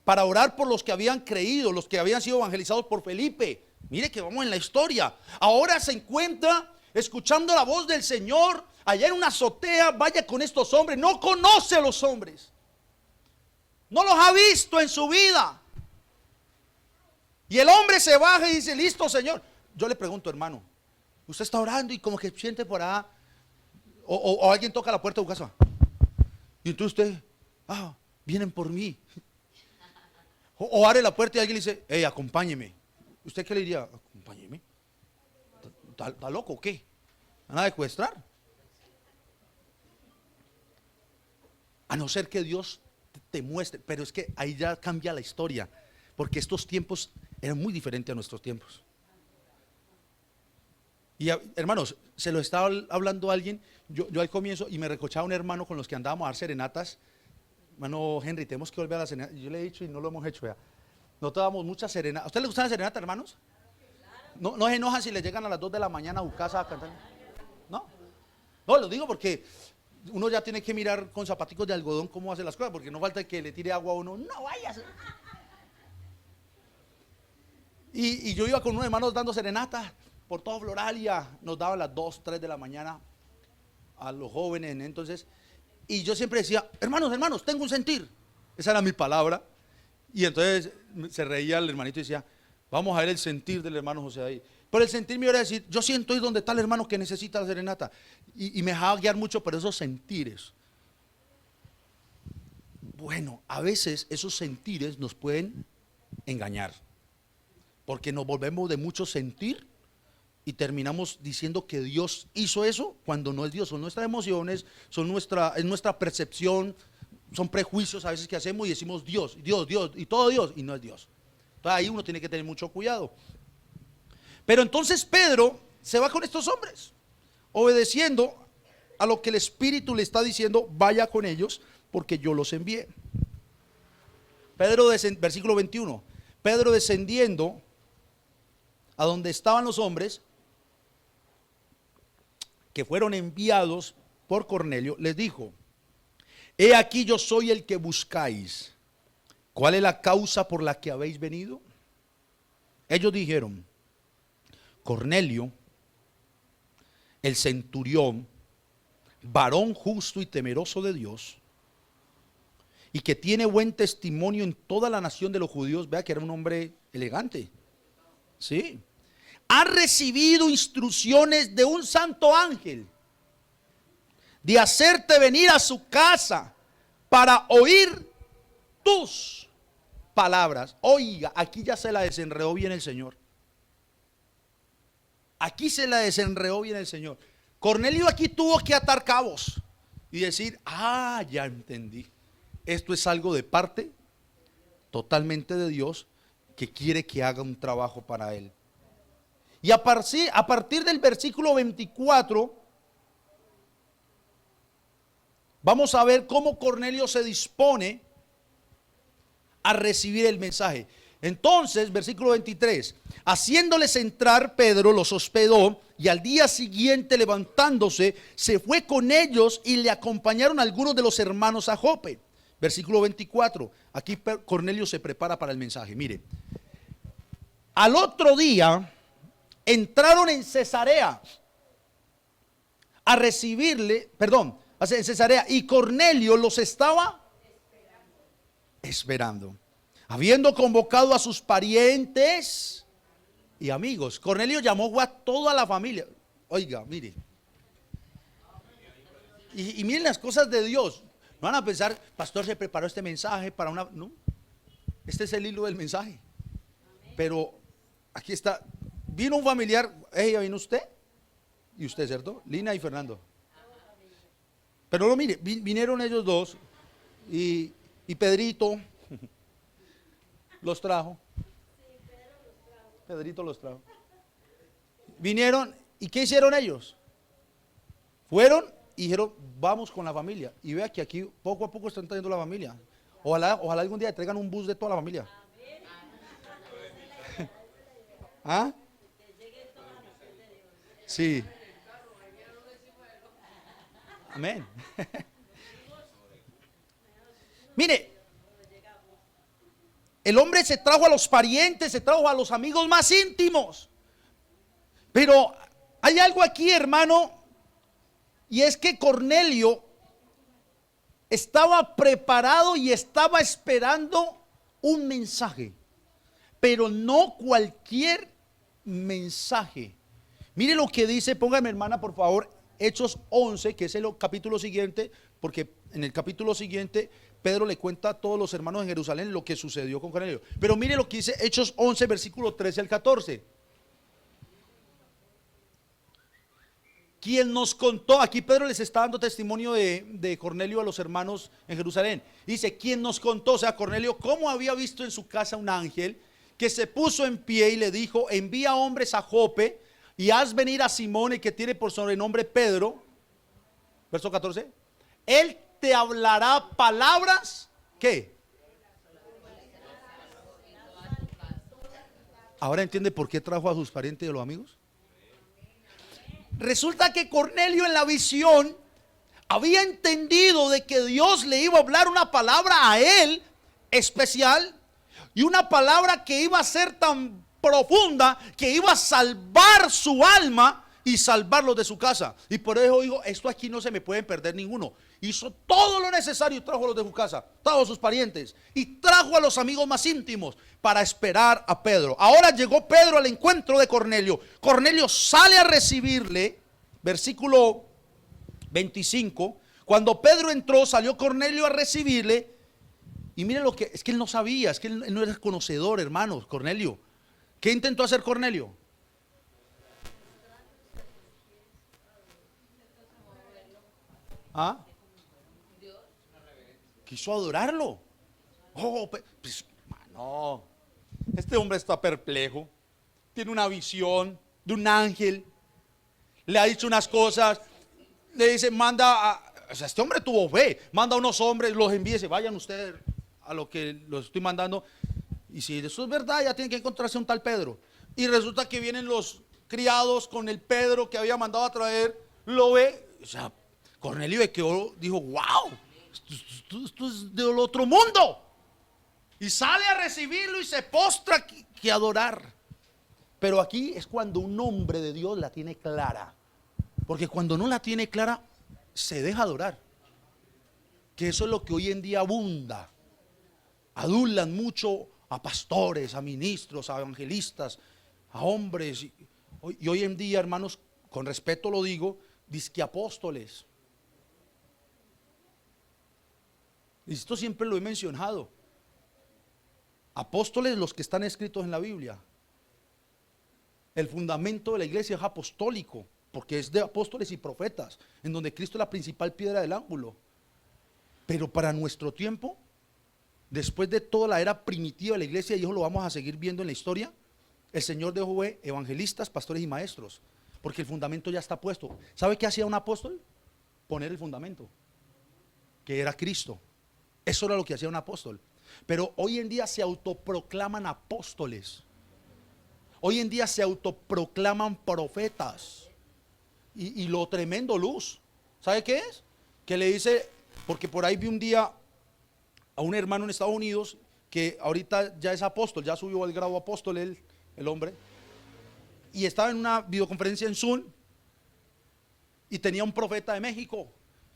Speaker 1: para orar por los que habían creído, los que habían sido evangelizados por Felipe. Mire que vamos en la historia. Ahora se encuentra escuchando la voz del Señor allá en una azotea. Vaya con estos hombres. No conoce a los hombres, no los ha visto en su vida. Y el hombre se baja y dice, listo, Señor. Yo le pregunto, hermano, usted está orando y como que siente por allá, o alguien toca la puerta de su casa, y entonces usted, vienen por mí. O abre la puerta y alguien le dice, hey, acompáñeme. ¿Usted qué le diría? Acompáñeme. ¿Está loco o qué? ¿Van a secuestrar? A no ser que Dios te muestre. Pero es que ahí ya cambia la historia, porque estos tiempos eran muy diferentes a nuestros tiempos. Y hermanos, se lo estaba hablando a alguien. Yo al comienzo, y me recochaba un hermano con los que andábamos a dar serenatas. Hermano Henry, tenemos que volver a la serenata. Yo le he dicho y no lo hemos hecho ya. Nosotros damos mucha serenata. ¿A usted le gusta la serenata, hermanos? No se enojan si les llegan a las 2 de la mañana a su casa a cantar. No, no, lo digo porque uno ya tiene que mirar con zapaticos de algodón cómo hace las cosas, porque no falta que le tire agua a uno. No vayas. Y yo iba con unos hermanos dando serenatas por todo Floralia. Nos daban las 2, 3 de la mañana a los jóvenes. Entonces, y yo siempre decía, hermanos, tengo un sentir. Esa era mi palabra. Y entonces se reía el hermanito y decía, vamos a ver el sentir del hermano José ahí. Pero el sentir mío era decir, yo siento ahí donde está el hermano que necesita la serenata. Y me dejaba guiar mucho por esos sentires. Bueno, a veces esos sentires nos pueden engañar. Porque nos volvemos de mucho sentir y terminamos diciendo que Dios hizo eso cuando no es Dios. Son nuestras emociones, es nuestra percepción, son prejuicios a veces que hacemos y decimos Dios, y todo Dios, y no es Dios. Entonces ahí uno tiene que tener mucho cuidado. Pero entonces Pedro se va con estos hombres, obedeciendo a lo que el Espíritu le está diciendo, vaya con ellos, porque yo los envié. Versículo 21, Pedro descendiendo a donde estaban los hombres que fueron enviados por Cornelio, les dijo, he aquí yo soy el que buscáis. ¿Cuál es la causa por la que habéis venido? Ellos dijeron, Cornelio, el centurión, varón justo y temeroso de Dios, y que tiene buen testimonio en toda la nación de los judíos, vea que era un hombre elegante, ¿sí? Ha recibido instrucciones de un santo ángel de hacerte venir a su casa para oír tus palabras. Oiga, aquí ya se la desenredó bien el Señor. Aquí se la desenredó bien el Señor. Cornelio aquí tuvo que atar cabos y decir, ya entendí. Esto es algo de parte totalmente de Dios que quiere que haga un trabajo para él. Y a partir del versículo 24, vamos a ver cómo Cornelio se dispone a recibir el mensaje. Entonces, versículo 23, haciéndoles entrar, Pedro los hospedó y al día siguiente levantándose, se fue con ellos y le acompañaron algunos de los hermanos a Jope. Versículo 24, aquí Cornelio se prepara para el mensaje. Mire, al otro día entraron en Cesarea a recibirle, en Cesarea, y Cornelio los estaba esperando, habiendo convocado a sus parientes y amigos. Cornelio llamó a toda la familia. Oiga, mire, y miren las cosas de Dios. No van a pensar, pastor, se preparó este mensaje para una... No, este es el hilo del mensaje. Pero aquí está. Vino un familiar, vino usted y usted, ¿cierto? Lina y Fernando. Pero no, mire, vinieron ellos dos y Pedrito los trajo. Pedrito los trajo. Vinieron y ¿qué hicieron ellos? Fueron y dijeron, vamos con la familia. Y vea que aquí poco a poco están trayendo la familia. Ojalá algún día traigan un bus de toda la familia. ¿Ah? Sí. Amén. Mire, el hombre se trajo a los parientes, se trajo a los amigos más íntimos. Pero hay algo aquí, hermano, y es que Cornelio estaba preparado y estaba esperando un mensaje, pero no cualquier mensaje. Mire lo que dice, póngame hermana por favor, Hechos 11, que es el capítulo siguiente, porque en el capítulo siguiente Pedro le cuenta a todos los hermanos en Jerusalén lo que sucedió con Cornelio. Pero mire lo que dice Hechos 11, versículo 13 al 14. Quien nos contó, aquí Pedro les está dando testimonio de Cornelio a los hermanos en Jerusalén. Dice, quien nos contó, o sea, Cornelio, cómo había visto en su casa un ángel que se puso en pie y le dijo, envía hombres a Jope y haz venir a Simón, el que tiene por sobrenombre Pedro. Verso 14. Él te hablará palabras, ¿qué? ¿Ahora entiende por qué trajo a sus parientes y a los amigos? Resulta que Cornelio en la visión había entendido de que Dios le iba a hablar una palabra a él especial, y una palabra que iba a ser tan profunda que iba a salvar su alma y salvarlos de su casa. Y por eso dijo, esto aquí no se me pueden perder ninguno. Hizo todo lo necesario y trajo a los de su casa, trajo a sus parientes y trajo a los amigos más íntimos para esperar a Pedro. Ahora llegó Pedro al encuentro de Cornelio. Cornelio sale a recibirle, versículo 25. Cuando Pedro entró, salió Cornelio a recibirle. Y mire lo que, es que él no sabía, es que él no era conocedor, hermanos, Cornelio. ¿Qué intentó hacer Cornelio? ¿Ah? Quiso adorarlo. Oh, pues, no. Este hombre está perplejo. Tiene una visión de un ángel. Le ha dicho unas cosas. Le dice, o sea, este hombre tuvo fe. Manda a unos hombres, los envía y dice, vayan ustedes a lo que los estoy mandando. Y si eso es verdad, ya tienen que encontrarse un tal Pedro. Y resulta que vienen los criados con el Pedro que había mandado a traer. Lo ve. O sea, Cornelio dijo, wow, esto es del otro mundo. Y sale a recibirlo y se postra que adorar. Pero aquí es cuando un hombre de Dios la tiene clara. Porque cuando no la tiene clara, se deja adorar. Que eso es lo que hoy en día abunda. Adulan mucho a pastores, a ministros, a evangelistas, a hombres. Y hoy en día, hermanos, con respeto lo digo, dizque apóstoles. Y esto siempre lo he mencionado. Apóstoles, los que están escritos en la Biblia. El fundamento de la iglesia es apostólico, porque es de apóstoles y profetas, en donde Cristo es la principal piedra del ángulo. Pero para nuestro tiempo, después de toda la era primitiva de la iglesia, y eso lo vamos a seguir viendo en la historia, el Señor dejó evangelistas, pastores y maestros, porque el fundamento ya está puesto. ¿Sabe qué hacía un apóstol? Poner el fundamento, que era Cristo. Eso era lo que hacía un apóstol. Pero hoy en día se autoproclaman apóstoles. Hoy en día se autoproclaman profetas. Y lo tremendo, Luz, ¿sabe qué es? Que le dice, porque por ahí vi un día a un hermano en Estados Unidos que ahorita ya es apóstol, ya subió al grado apóstol el hombre, y estaba en una videoconferencia en Zoom y tenía un profeta de México,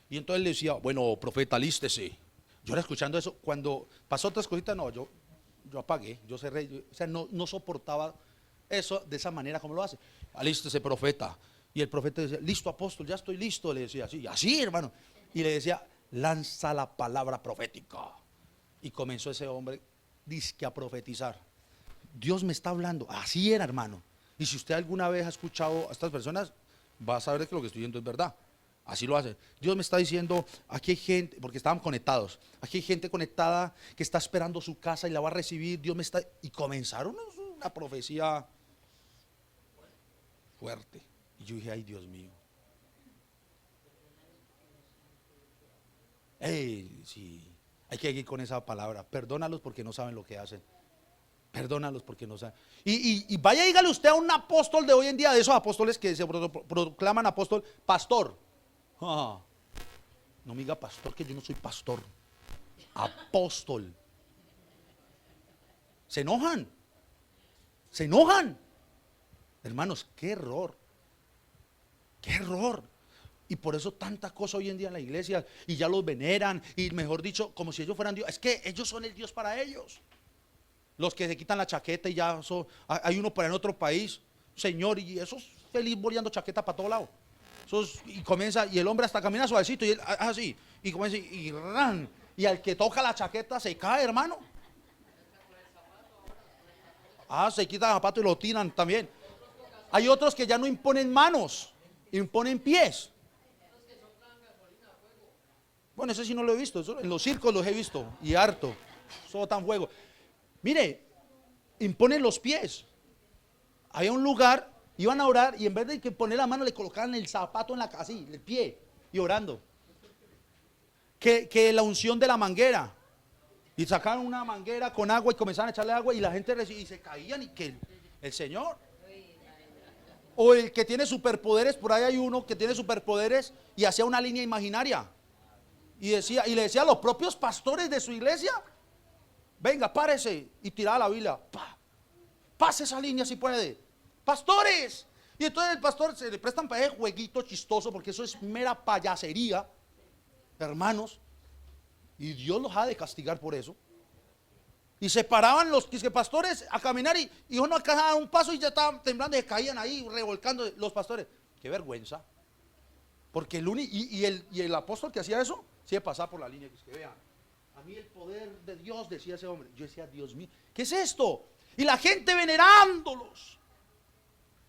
Speaker 1: y entonces le decía, bueno, profeta, alístese. Yo era escuchando eso, cuando pasó otras cositas, no, yo apagué, yo cerré, o sea, no soportaba eso de esa manera como lo hace. Alístese, profeta. Y el profeta decía, listo, apóstol, ya estoy listo, le decía así, hermano. Y le decía, lanza la palabra profética. Y comenzó ese hombre, dizque a profetizar. Dios me está hablando, así era, hermano. Y si usted alguna vez ha escuchado a estas personas, va a saber que lo que estoy diciendo es verdad. Así lo hacen. Dios me está diciendo, aquí hay gente, porque estaban conectados, aquí hay gente conectada que está esperando su casa y la va a recibir. Dios me está, y comenzaron una profecía fuerte. Y yo dije, ay, Dios mío. Sí, hay que ir con esa palabra. Perdónalos porque no saben lo que hacen. Perdónalos porque no saben. Y vaya, dígale usted a un apóstol de hoy en día, de esos apóstoles que se proclaman apóstol, pastor. No me diga pastor, que yo no soy pastor. Apóstol. Se enojan. Se enojan. Hermanos, qué error. Qué error. Y por eso tanta cosa hoy en día en la iglesia. Y ya los veneran. Y mejor dicho, como si ellos fueran Dios. Es que ellos son el Dios para ellos. Los que se quitan la chaqueta y ya son. Hay uno para en otro país, señor, y eso es feliz boleando chaqueta para todo lado. Y comienza, y el hombre hasta camina suavecito, y él así, y comienza, y al que toca la chaqueta se cae, hermano. Se quita el zapato y lo tiran también. Hay otros que ya no imponen manos, imponen pies. Bueno, ese sí no lo he visto, eso en los circos los he visto, y harto, eso tan fuego. Mire, imponen los pies. Había un lugar, iban a orar y en vez de que poner la mano le colocaban el zapato en la así, el pie, y orando. Que la unción de la manguera. Y sacaban una manguera con agua y comenzaban a echarle agua y la gente y se caían El Señor. O el que tiene superpoderes, por ahí hay uno que tiene superpoderes y hacía una línea imaginaria. Y le decía a los propios pastores de su iglesia: venga, párese, y tiraba la Biblia. Pase esa línea si puede. Pastores. Y entonces el pastor se le prestan para ese jueguito chistoso, porque eso es mera payasería, hermanos. Y Dios los ha de castigar por eso. Y se paraban los pastores a caminar y uno acá daba un paso y ya estaban temblando y se caían ahí revolcando los pastores. Qué vergüenza. Porque el apóstol que hacía eso, sí pasaba por la línea. Que vean, a mí el poder de Dios, decía ese hombre. Yo decía: Dios mío, ¿qué es esto? Y la gente venerándolos.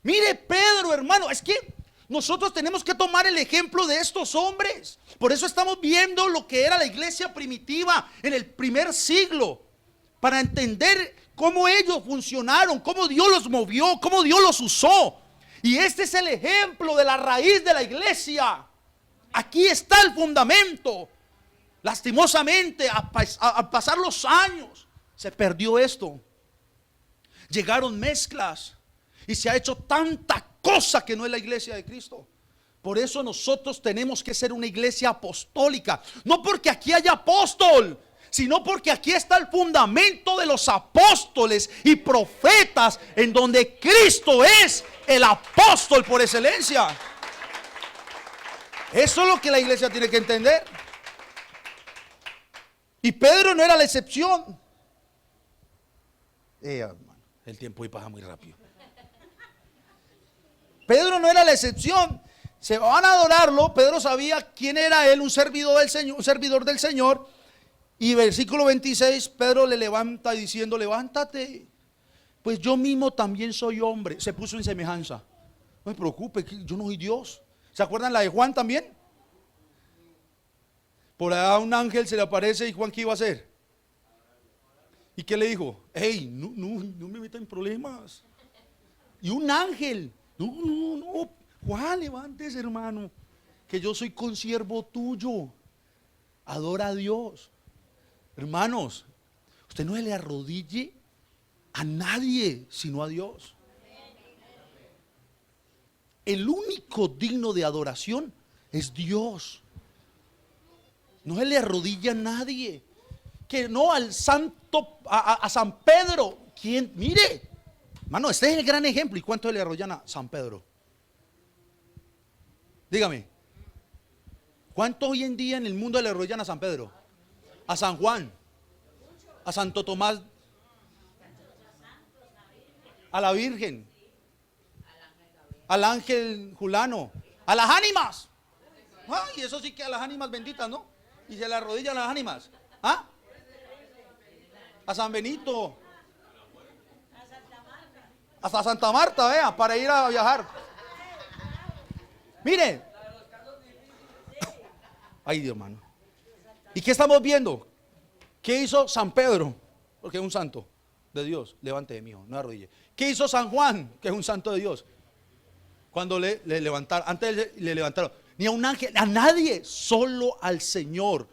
Speaker 1: Mire, Pedro, hermano, es que nosotros tenemos que tomar el ejemplo de estos hombres. Por eso estamos viendo lo que era la iglesia primitiva en el primer siglo, para entender cómo ellos funcionaron, cómo Dios los movió, cómo Dios los usó. Y este es el ejemplo de la raíz de la iglesia. Aquí está el fundamento. Lastimosamente, al pasar los años, se perdió esto. Llegaron mezclas y se ha hecho tanta cosa que no es la iglesia de Cristo. Por eso nosotros tenemos que ser una iglesia apostólica. No porque aquí haya apóstol, sino porque aquí está el fundamento de los apóstoles y profetas, en donde Cristo es el apóstol por excelencia. Eso es lo que la iglesia tiene que entender. Y Pedro no era la excepción. Hermano, el tiempo hoy pasa muy rápido. Pedro no era la excepción. Se van a adorarlo. Pedro sabía quién era él, un servidor del Señor. Y versículo 26, Pedro le levanta diciendo: levántate, pues yo mismo también soy hombre. Se puso en semejanza. No me preocupe, yo no soy Dios. ¿Se acuerdan la de Juan también? Por allá un ángel se le aparece, y Juan, ¿qué iba a hacer? ¿Y qué le dijo? Hey, no me meta en problemas. Y un ángel: no, Juan, levántese, hermano, que yo soy consiervo tuyo. Adora a Dios. Hermanos, usted no se le arrodille a nadie sino a Dios. El único digno de adoración es Dios. No se le arrodilla a nadie. Que no al santo, a San Pedro. ¿Quién? Mire, hermano, este es el gran ejemplo. ¿Y cuánto se le arrodillan a San Pedro? Dígame, ¿cuántos hoy en día en el mundo le arrodillan a San Pedro? A San Juan, a Santo Tomás, a la Virgen, al ángel Julano, a las ánimas. Y eso sí que a las ánimas benditas, ¿no? Y se le arrodillan a las ánimas. A San Benito, hasta Santa Marta, vea, para ir a viajar. Mire. Ay, Dios, hermano. ¿Y qué estamos viendo? ¿Qué hizo San Pedro? Porque es un santo de Dios. Levante, mi hijo, no arrodille. ¿Qué hizo San Juan? Que es un santo de Dios. Cuando le levantaron, antes le levantaron, ni a un ángel, a nadie, solo al Señor,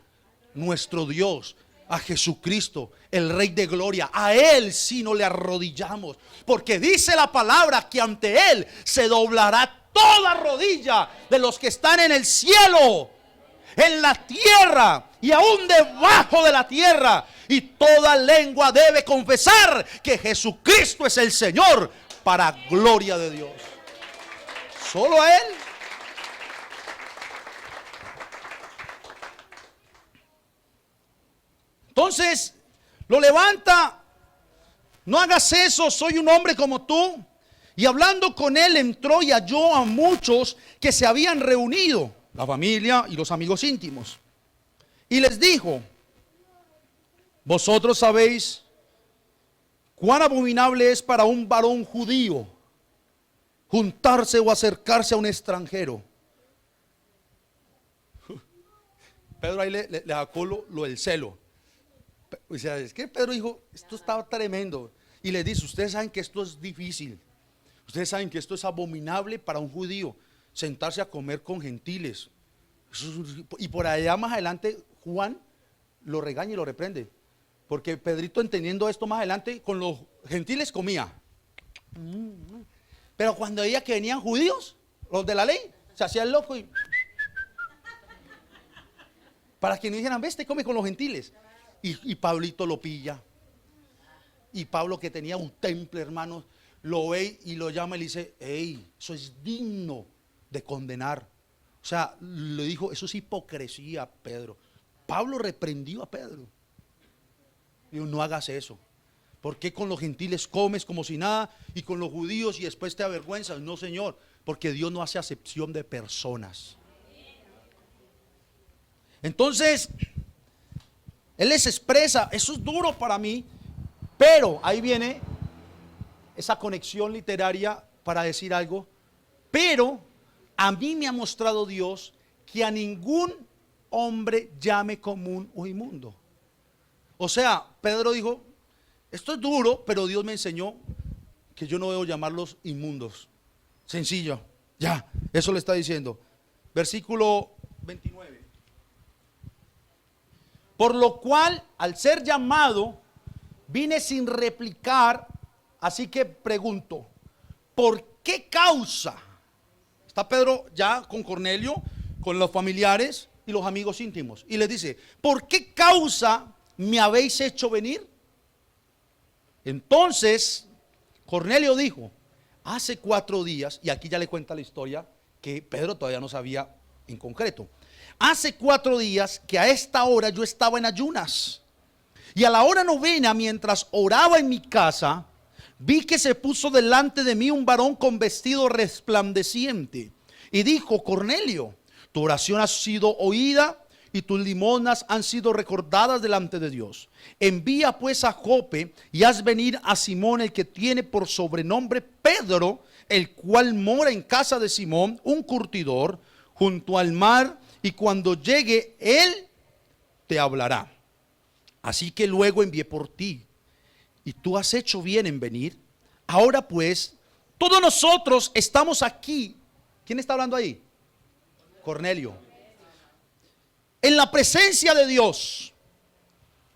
Speaker 1: nuestro Dios, a Jesucristo, el Rey de Gloria. A Él sí no le arrodillamos, porque dice la palabra que ante Él se doblará toda rodilla de los que están en el cielo, en la tierra y aún debajo de la tierra, y toda lengua debe confesar que Jesucristo es el Señor, para gloria de Dios. Solo a Él. Entonces lo levanta: no hagas eso, soy un hombre como tú. Y hablando con él, entró y halló a muchos que se habían reunido, la familia y los amigos íntimos. Y les dijo: vosotros sabéis cuán abominable es para un varón judío juntarse o acercarse a un extranjero. Pedro ahí le sacó lo del celo. O sea, es que Pedro dijo: esto estaba tremendo. Y les dice: ustedes saben que esto es difícil. Ustedes saben que esto es abominable para un judío, sentarse a comer con gentiles. Y por allá más adelante Juan lo regaña y lo reprende, porque Pedrito, entendiendo esto más adelante, con los gentiles comía. Pero cuando veía que venían judíos, los de la ley, se hacía el loco y para que no dijeran, ve, este come con los gentiles. Y Pablito lo pilla. Y Pablo, que tenía un temple, hermanos, lo ve y lo llama y le dice, hey, eso es digno de condenar. O sea, le dijo, eso es hipocresía, Pedro. Pablo reprendió a Pedro. Dijo, no hagas eso. ¿Por qué con los gentiles comes como si nada y con los judíos y después te avergüenzas? No, Señor, porque Dios no hace acepción de personas. Entonces, Él les expresa, eso es duro para mí, pero ahí viene esa conexión literaria para decir algo. Pero a mí me ha mostrado Dios que a ningún hombre llame común o inmundo. O sea, Pedro dijo, esto es duro, pero Dios me enseñó que yo no debo llamarlos inmundos. Sencillo, ya, eso le está diciendo. Versículo 29. Por lo cual, al ser llamado, vine sin replicar, así que pregunto, ¿por qué causa? Está Pedro ya con Cornelio, con los familiares y los amigos íntimos, y les dice, ¿por qué causa me habéis hecho venir? Entonces, Cornelio dijo, hace 4 días, y aquí ya le cuenta la historia que Pedro todavía no sabía en concreto. Hace 4 días que a esta hora yo estaba en ayunas, y a la hora novena, mientras oraba en mi casa, vi que se puso delante de mí un varón con vestido resplandeciente, y dijo, Cornelio, tu oración ha sido oída, y tus limosnas han sido recordadas delante de Dios. Envía pues a Jope y haz venir a Simón, el que tiene por sobrenombre Pedro, el cual mora en casa de Simón, un curtidor, junto al mar, y cuando llegue él te hablará. Así que luego envié por ti, y tú has hecho bien en venir. Ahora pues, todos nosotros estamos aquí. ¿Quién está hablando ahí? Cornelio. En la presencia de Dios.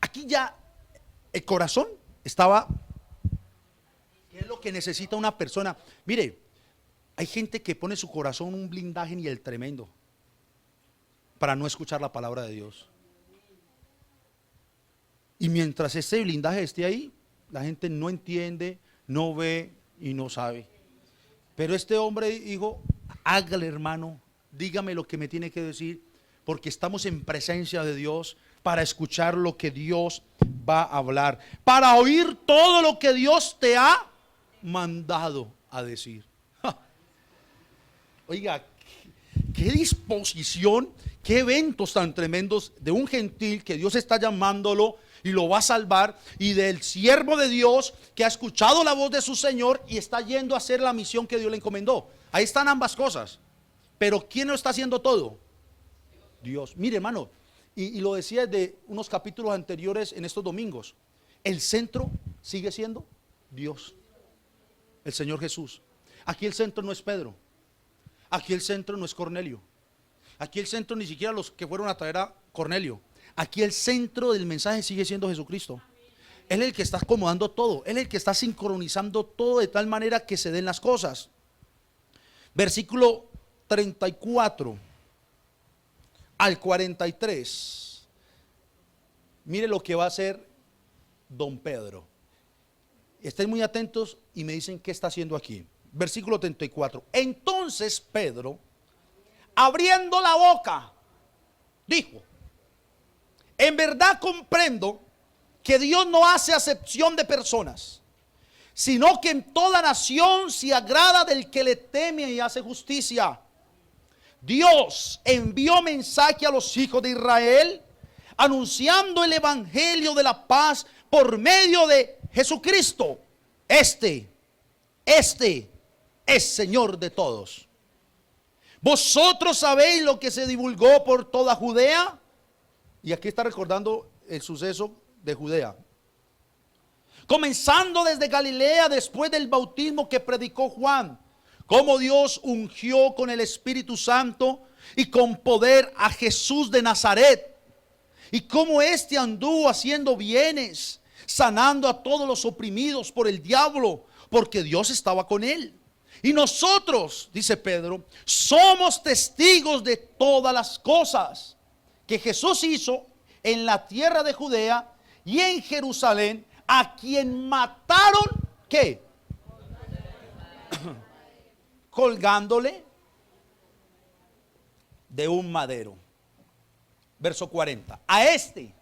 Speaker 1: Aquí ya el corazón estaba. ¿Qué es lo que necesita una persona? Mire, hay gente que pone su corazón en un blindaje ni el tremendo para no escuchar la palabra de Dios. Y mientras ese blindaje esté ahí, la gente no entiende, no ve y no sabe. Pero este hombre dijo, hágale, hermano, dígame lo que me tiene que decir, porque estamos en presencia de Dios para escuchar lo que Dios va a hablar, para oír todo lo que Dios te ha mandado a decir. Oiga, qué disposición, qué eventos tan tremendos de un gentil que Dios está llamándolo y lo va a salvar, y del siervo de Dios que ha escuchado la voz de su Señor y está yendo a hacer la misión que Dios le encomendó. Ahí están ambas cosas. Pero ¿quién lo está haciendo todo? Dios. Mire, hermano, y lo decía de unos capítulos anteriores en estos domingos, el centro sigue siendo Dios, el Señor Jesús. Aquí el centro no es Pedro, aquí el centro no es Cornelio, aquí el centro ni siquiera los que fueron a traer a Cornelio. Aquí el centro del mensaje sigue siendo Jesucristo. Él es el que está acomodando todo, Él es el que está sincronizando todo de tal manera que se den las cosas. Versículo 34 al 43. Mire lo que va a hacer don Pedro. Estén muy atentos y me dicen qué está haciendo aquí. Versículo 34. Entonces Pedro, abriendo la boca, dijo, en verdad comprendo que Dios no hace acepción de personas, sino que en toda nación se agrada del que le teme y hace justicia. Dios envió mensaje a los hijos de Israel, anunciando el evangelio de la paz por medio de Jesucristo. Este es Señor de todos. Vosotros sabéis lo que se divulgó por toda Judea. Y aquí está recordando el suceso de Judea. Comenzando desde Galilea, después del bautismo que predicó Juan, cómo Dios ungió con el Espíritu Santo y con poder a Jesús de Nazaret, y cómo éste anduvo haciendo bienes, sanando a todos los oprimidos por el diablo, porque Dios estaba con él. Y nosotros, dice Pedro, somos testigos de todas las cosas que Jesús hizo en la tierra de Judea y en Jerusalén, a quien mataron, ¿qué? Colgándole de un madero. Verso 40. A este,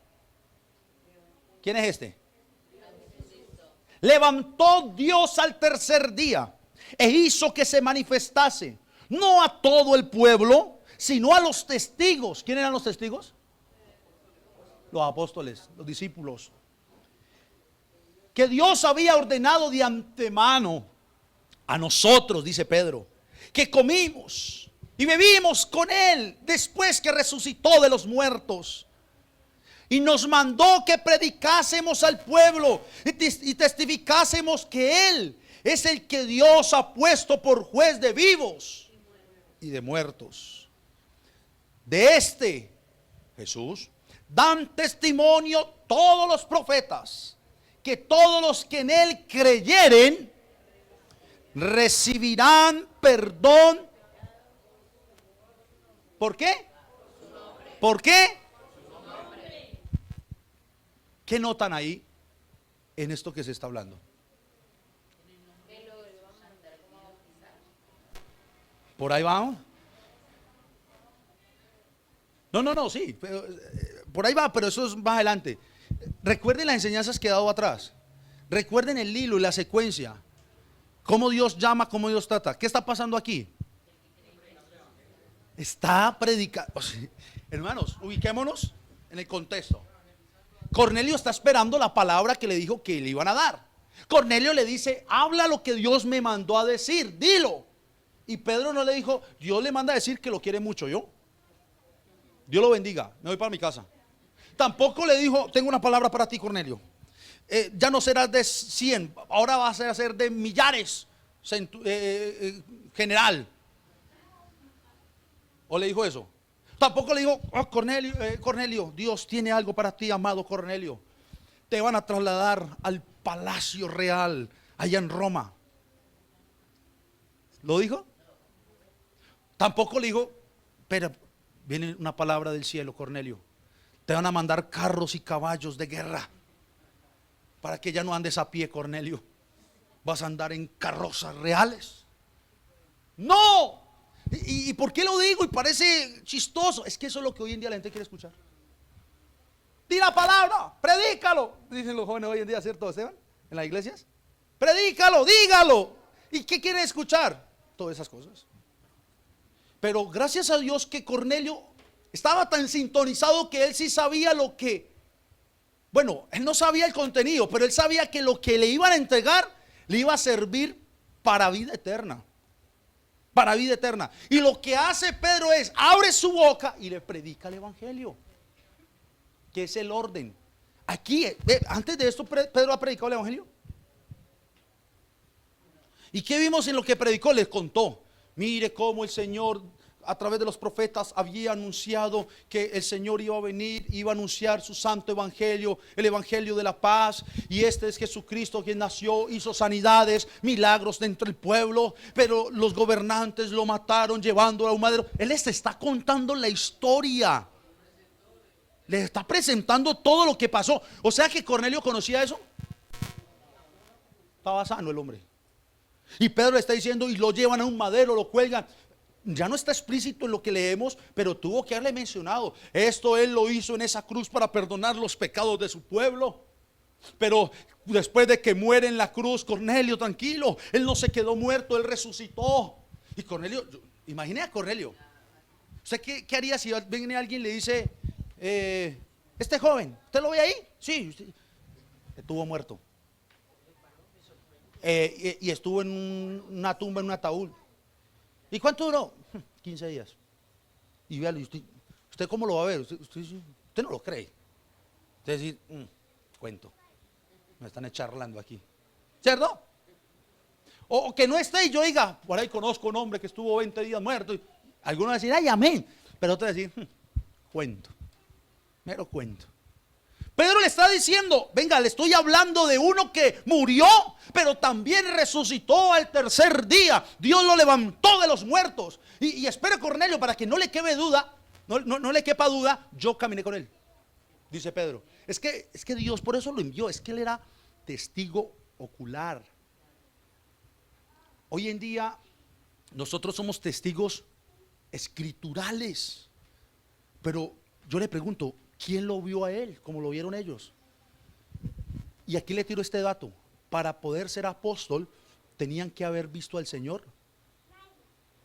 Speaker 1: ¿quién es este? Levantó Dios al tercer día e hizo que se manifestase, no a todo el pueblo, sino a los testigos. ¿Quién eran los testigos? Los apóstoles, los discípulos, que Dios había ordenado de antemano a nosotros, dice Pedro, que comimos y bebimos con él después que resucitó de los muertos. Y nos mandó que predicásemos al pueblo y testificásemos que él es el que Dios ha puesto por juez de vivos y de muertos. De este Jesús dan testimonio todos los profetas, que todos los que en él creyeren recibirán perdón. ¿Por qué? ¿Por qué? ¿Qué notan ahí en esto que se está hablando? ¿Por ahí vamos? No, sí, pero, por ahí va, pero eso es más adelante. Recuerden las enseñanzas que he dado atrás. Recuerden el hilo y la secuencia. Cómo Dios llama, cómo Dios trata. ¿Qué está pasando aquí? Está predicando. Hermanos, ubiquémonos en el contexto. Cornelio está esperando la palabra que le dijo que le iban a dar. Cornelio le dice: habla lo que Dios me mandó a decir, dilo. Y Pedro no le dijo: Dios le manda a decir que lo quiere mucho. Dios lo bendiga, me voy para mi casa. Tampoco le dijo: tengo una palabra para ti, Cornelio. Ya no serás de 100, ahora vas a ser de millares, general. ¿O le dijo eso? Tampoco le dijo: Cornelio, Dios tiene algo para ti, amado Cornelio. Te van a trasladar al palacio real allá en Roma. ¿Lo dijo? Tampoco le dijo: pero viene una palabra del cielo, Cornelio. Te van a mandar carros y caballos de guerra para que ya no andes a pie, Cornelio. Vas a andar en carrozas reales. No. ¿Y por qué lo digo? Y parece chistoso. Es que eso es lo que hoy en día la gente quiere escuchar. Di la palabra, predícalo. Dicen los jóvenes hoy en día, ¿cierto, Esteban? En las iglesias. Predícalo, dígalo. ¿Y qué quieren escuchar? Todas esas cosas. Pero gracias a Dios que Cornelio estaba tan sintonizado que él sí sabía lo que, bueno, él no sabía el contenido, pero él sabía que lo que le iban a entregar le iba a servir para vida eterna. Para vida eterna. Y lo que hace Pedro es: abre su boca y le predica el evangelio, que es el orden. Aquí, antes de esto, Pedro ha predicado el evangelio. ¿Y qué vimos en lo que predicó? Les contó: mire cómo el Señor a través de los profetas había anunciado que el Señor iba a venir, iba a anunciar su santo evangelio, el evangelio de la paz. Y este es Jesucristo, quien nació, hizo sanidades, milagros dentro del pueblo, pero los gobernantes lo mataron llevándolo a un madero. Él les está contando la historia, les está presentando todo lo que pasó. O sea que Cornelio conocía eso. Estaba sano el hombre. Y Pedro está diciendo: y lo llevan a un madero, lo cuelgan. Ya no está explícito en lo que leemos, pero tuvo que haberle mencionado: esto él lo hizo en esa cruz para perdonar los pecados de su pueblo. Pero después de que muere en la cruz, Cornelio, tranquilo, él no se quedó muerto, él resucitó. Y Cornelio, imagine a Cornelio. ¿Usted qué haría si viene alguien y le dice: este joven, ¿usted lo ve ahí? Sí, estuvo muerto. Y estuvo en una tumba, en un ataúd. ¿Y cuánto duró? 15 días. Y véale, ¿usted cómo lo va a ver? Usted no lo cree. Usted dice: cuento, me están charlando aquí, ¿cierto? O que no esté y yo diga: por ahí conozco un hombre que estuvo 20 días muerto. Y algunos van a decir: ay, amén. Pero otros van a decir: cuento, mero cuento. Pedro le está diciendo, venga, le estoy hablando de uno que murió, pero también resucitó al tercer día. Dios lo levantó de los muertos. Y espere, Cornelio, para que no le quepe duda, no le quepa duda, yo caminé con él, dice Pedro. Es que Dios por eso lo envió, es que él era testigo ocular. Hoy en día nosotros somos testigos escriturales, pero yo le pregunto, ¿quién lo vio a él como lo vieron ellos? Y aquí le tiro este dato: para poder ser apóstol tenían que haber visto al Señor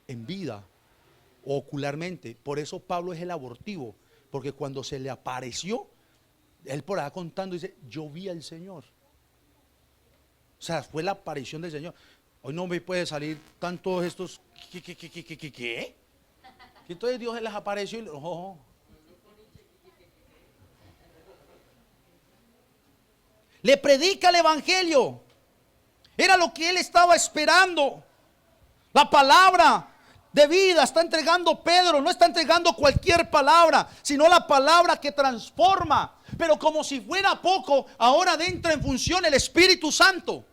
Speaker 1: en vida o ocularmente. Por eso Pablo es el abortivo, porque cuando se le apareció, él por allá contando dice, yo vi al Señor. O sea, fue la aparición del Señor. Hoy no me puede salir tantos estos ¿qué? Y entonces Dios les apareció y le predica el evangelio. Era lo que él estaba esperando. La palabra de vida está entregando Pedro. No está entregando cualquier palabra, sino la palabra que transforma. Pero como si fuera poco, ahora entra en función el Espíritu Santo.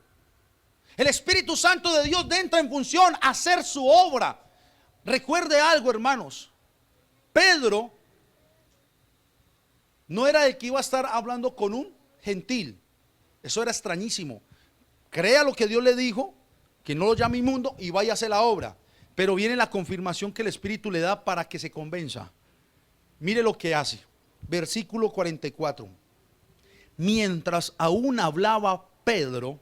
Speaker 1: El Espíritu Santo de Dios entra en función a hacer su obra. Recuerde algo, hermanos. Pedro no era el que iba a estar hablando con un gentil. Eso era extrañísimo. Crea lo que Dios le dijo, que no lo llame inmundo y vaya a hacer la obra. Pero viene la confirmación que el Espíritu le da para que se convenza. Mire lo que hace. Versículo 44. Mientras aún hablaba Pedro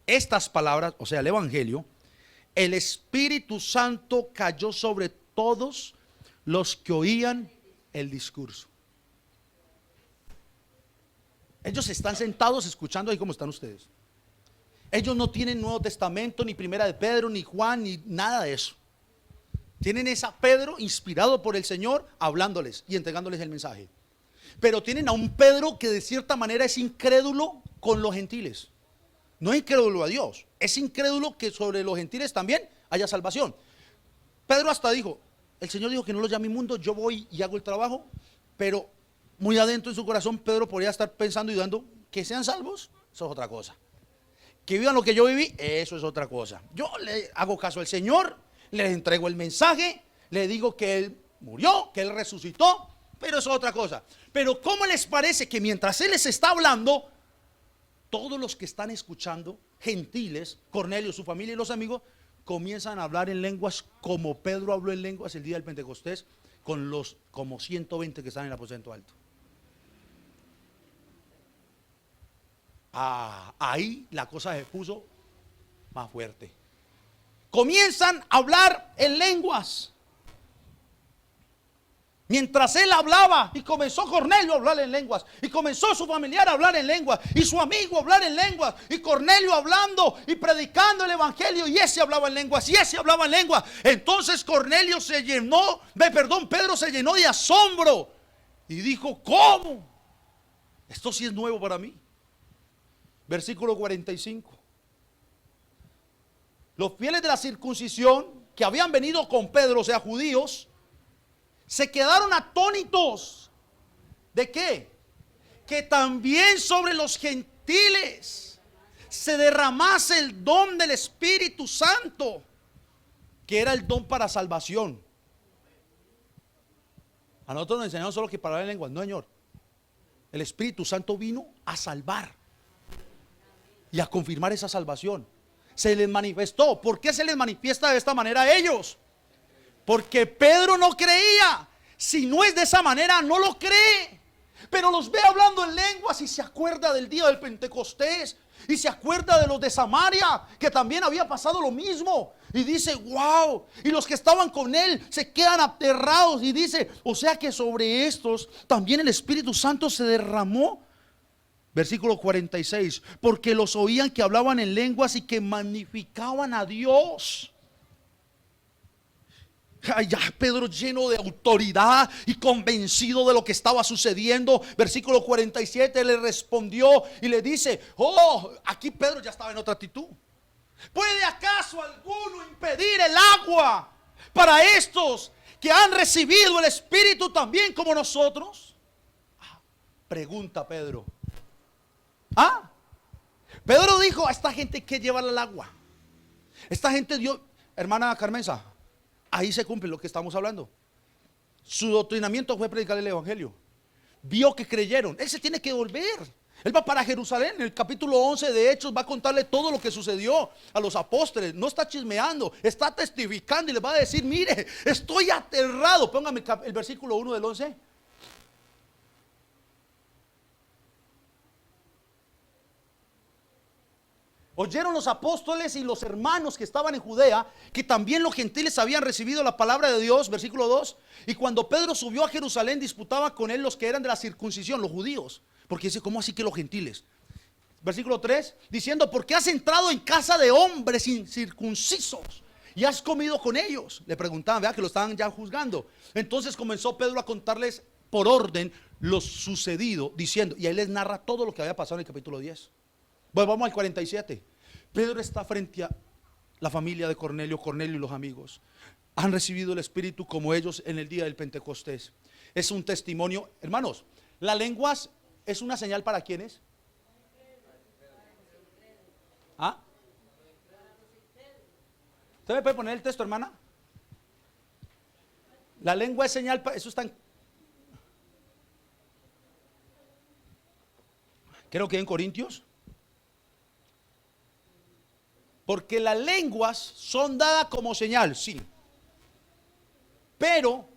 Speaker 1: estas palabras, o sea, el evangelio, el Espíritu Santo cayó sobre todos los que oían el discurso. Ellos están sentados escuchando ahí como están ustedes. Ellos no tienen Nuevo Testamento, ni Primera de Pedro, ni Juan, ni nada de eso. Tienen esa Pedro inspirado por el Señor hablándoles y entregándoles el mensaje. Pero tienen a un Pedro que de cierta manera es incrédulo con los gentiles. No es incrédulo a Dios, es incrédulo que sobre los gentiles también haya salvación. Pedro hasta dijo, el Señor dijo que no los llame inmundo, yo voy y hago el trabajo. Pero muy adentro en su corazón Pedro podría estar pensando y dudando, que sean salvos, eso es otra cosa. Que vivan lo que yo viví, eso es otra cosa. Yo le hago caso al Señor, les entrego el mensaje, le digo que Él murió, que Él resucitó, pero eso es otra cosa. Pero ¿cómo les parece que mientras Él les está hablando, todos los que están escuchando, gentiles, Cornelio, su familia y los amigos, comienzan a hablar en lenguas como Pedro habló en lenguas el día del Pentecostés con los como 120 que están en el aposento alto? Ahí la cosa se puso más fuerte. Comienzan a hablar en lenguas. Mientras él hablaba, y comenzó Cornelio a hablar en lenguas, y comenzó su familiar a hablar en lenguas, y su amigo a hablar en lenguas, y Cornelio hablando y predicando el evangelio, y ese hablaba en lenguas, y ese hablaba en lenguas. Entonces Cornelio Pedro se llenó de asombro y dijo, ¿cómo? Esto sí es nuevo para mí. Versículo 45. Los fieles de la circuncisión que habían venido con Pedro, o sea, judíos, se quedaron atónitos. ¿De qué? Que también sobre los gentiles se derramase el don del Espíritu Santo, que era el don para salvación. A nosotros nos enseñaron solo que para hablar en lenguas. No, Señor. El Espíritu Santo vino a salvar y a confirmar esa salvación. Se les manifestó. ¿Por qué se les manifiesta de esta manera a ellos? Porque Pedro no creía. Si no es de esa manera, no lo cree. Pero los ve hablando en lenguas y se acuerda del día del Pentecostés. Y se acuerda de los de Samaria, que también había pasado lo mismo. Y dice, wow. Y los que estaban con él se quedan aterrados. Y dice, o sea que sobre estos también el Espíritu Santo se derramó. Versículo 46. Porque los oían que hablaban en lenguas y que magnificaban a Dios. Ya Pedro, lleno de autoridad y convencido de lo que estaba sucediendo. Versículo 47, le respondió y le dice, aquí Pedro ya estaba en otra actitud. ¿Puede acaso alguno impedir el agua para estos que han recibido el Espíritu también como nosotros? Pregunta Pedro, Pedro dijo: a esta gente hay que llevarla al agua. Esta gente dio, hermana Carmenza, ahí se cumple lo que estamos hablando. Su doctrinamiento fue predicar el evangelio. Vio que creyeron, él se tiene que volver. Él va para Jerusalén. En el capítulo 11 de Hechos va a contarle todo lo que sucedió a los apóstoles. No está chismeando, está testificando y les va a decir: mire, estoy aterrado. Póngame el versículo 1 del 11. Oyeron los apóstoles y los hermanos que estaban en Judea que también los gentiles habían recibido la palabra de Dios. Versículo 2. Y cuando Pedro subió a Jerusalén, disputaba con él los que eran de la circuncisión, los judíos. Porque dice: ¿cómo así que los gentiles? Versículo 3, diciendo: ¿por qué has entrado en casa de hombres incircuncisos y has comido con ellos? Le preguntaban, vea que lo estaban ya juzgando. Entonces comenzó Pedro a contarles por orden lo sucedido, diciendo, y ahí les narra todo lo que había pasado en el capítulo 10. Bueno, vamos al 47. Pedro está frente a la familia de Cornelio. Cornelio y los amigos han recibido el Espíritu como ellos en el día del Pentecostés. Es un testimonio, hermanos. Las lenguas es una señal para ¿quiénes? ¿Ah? ¿Usted me puede poner el texto, hermana? La lengua es señal para, eso está en, creo que en Corintios. Porque las lenguas son dadas como señal, sí, pero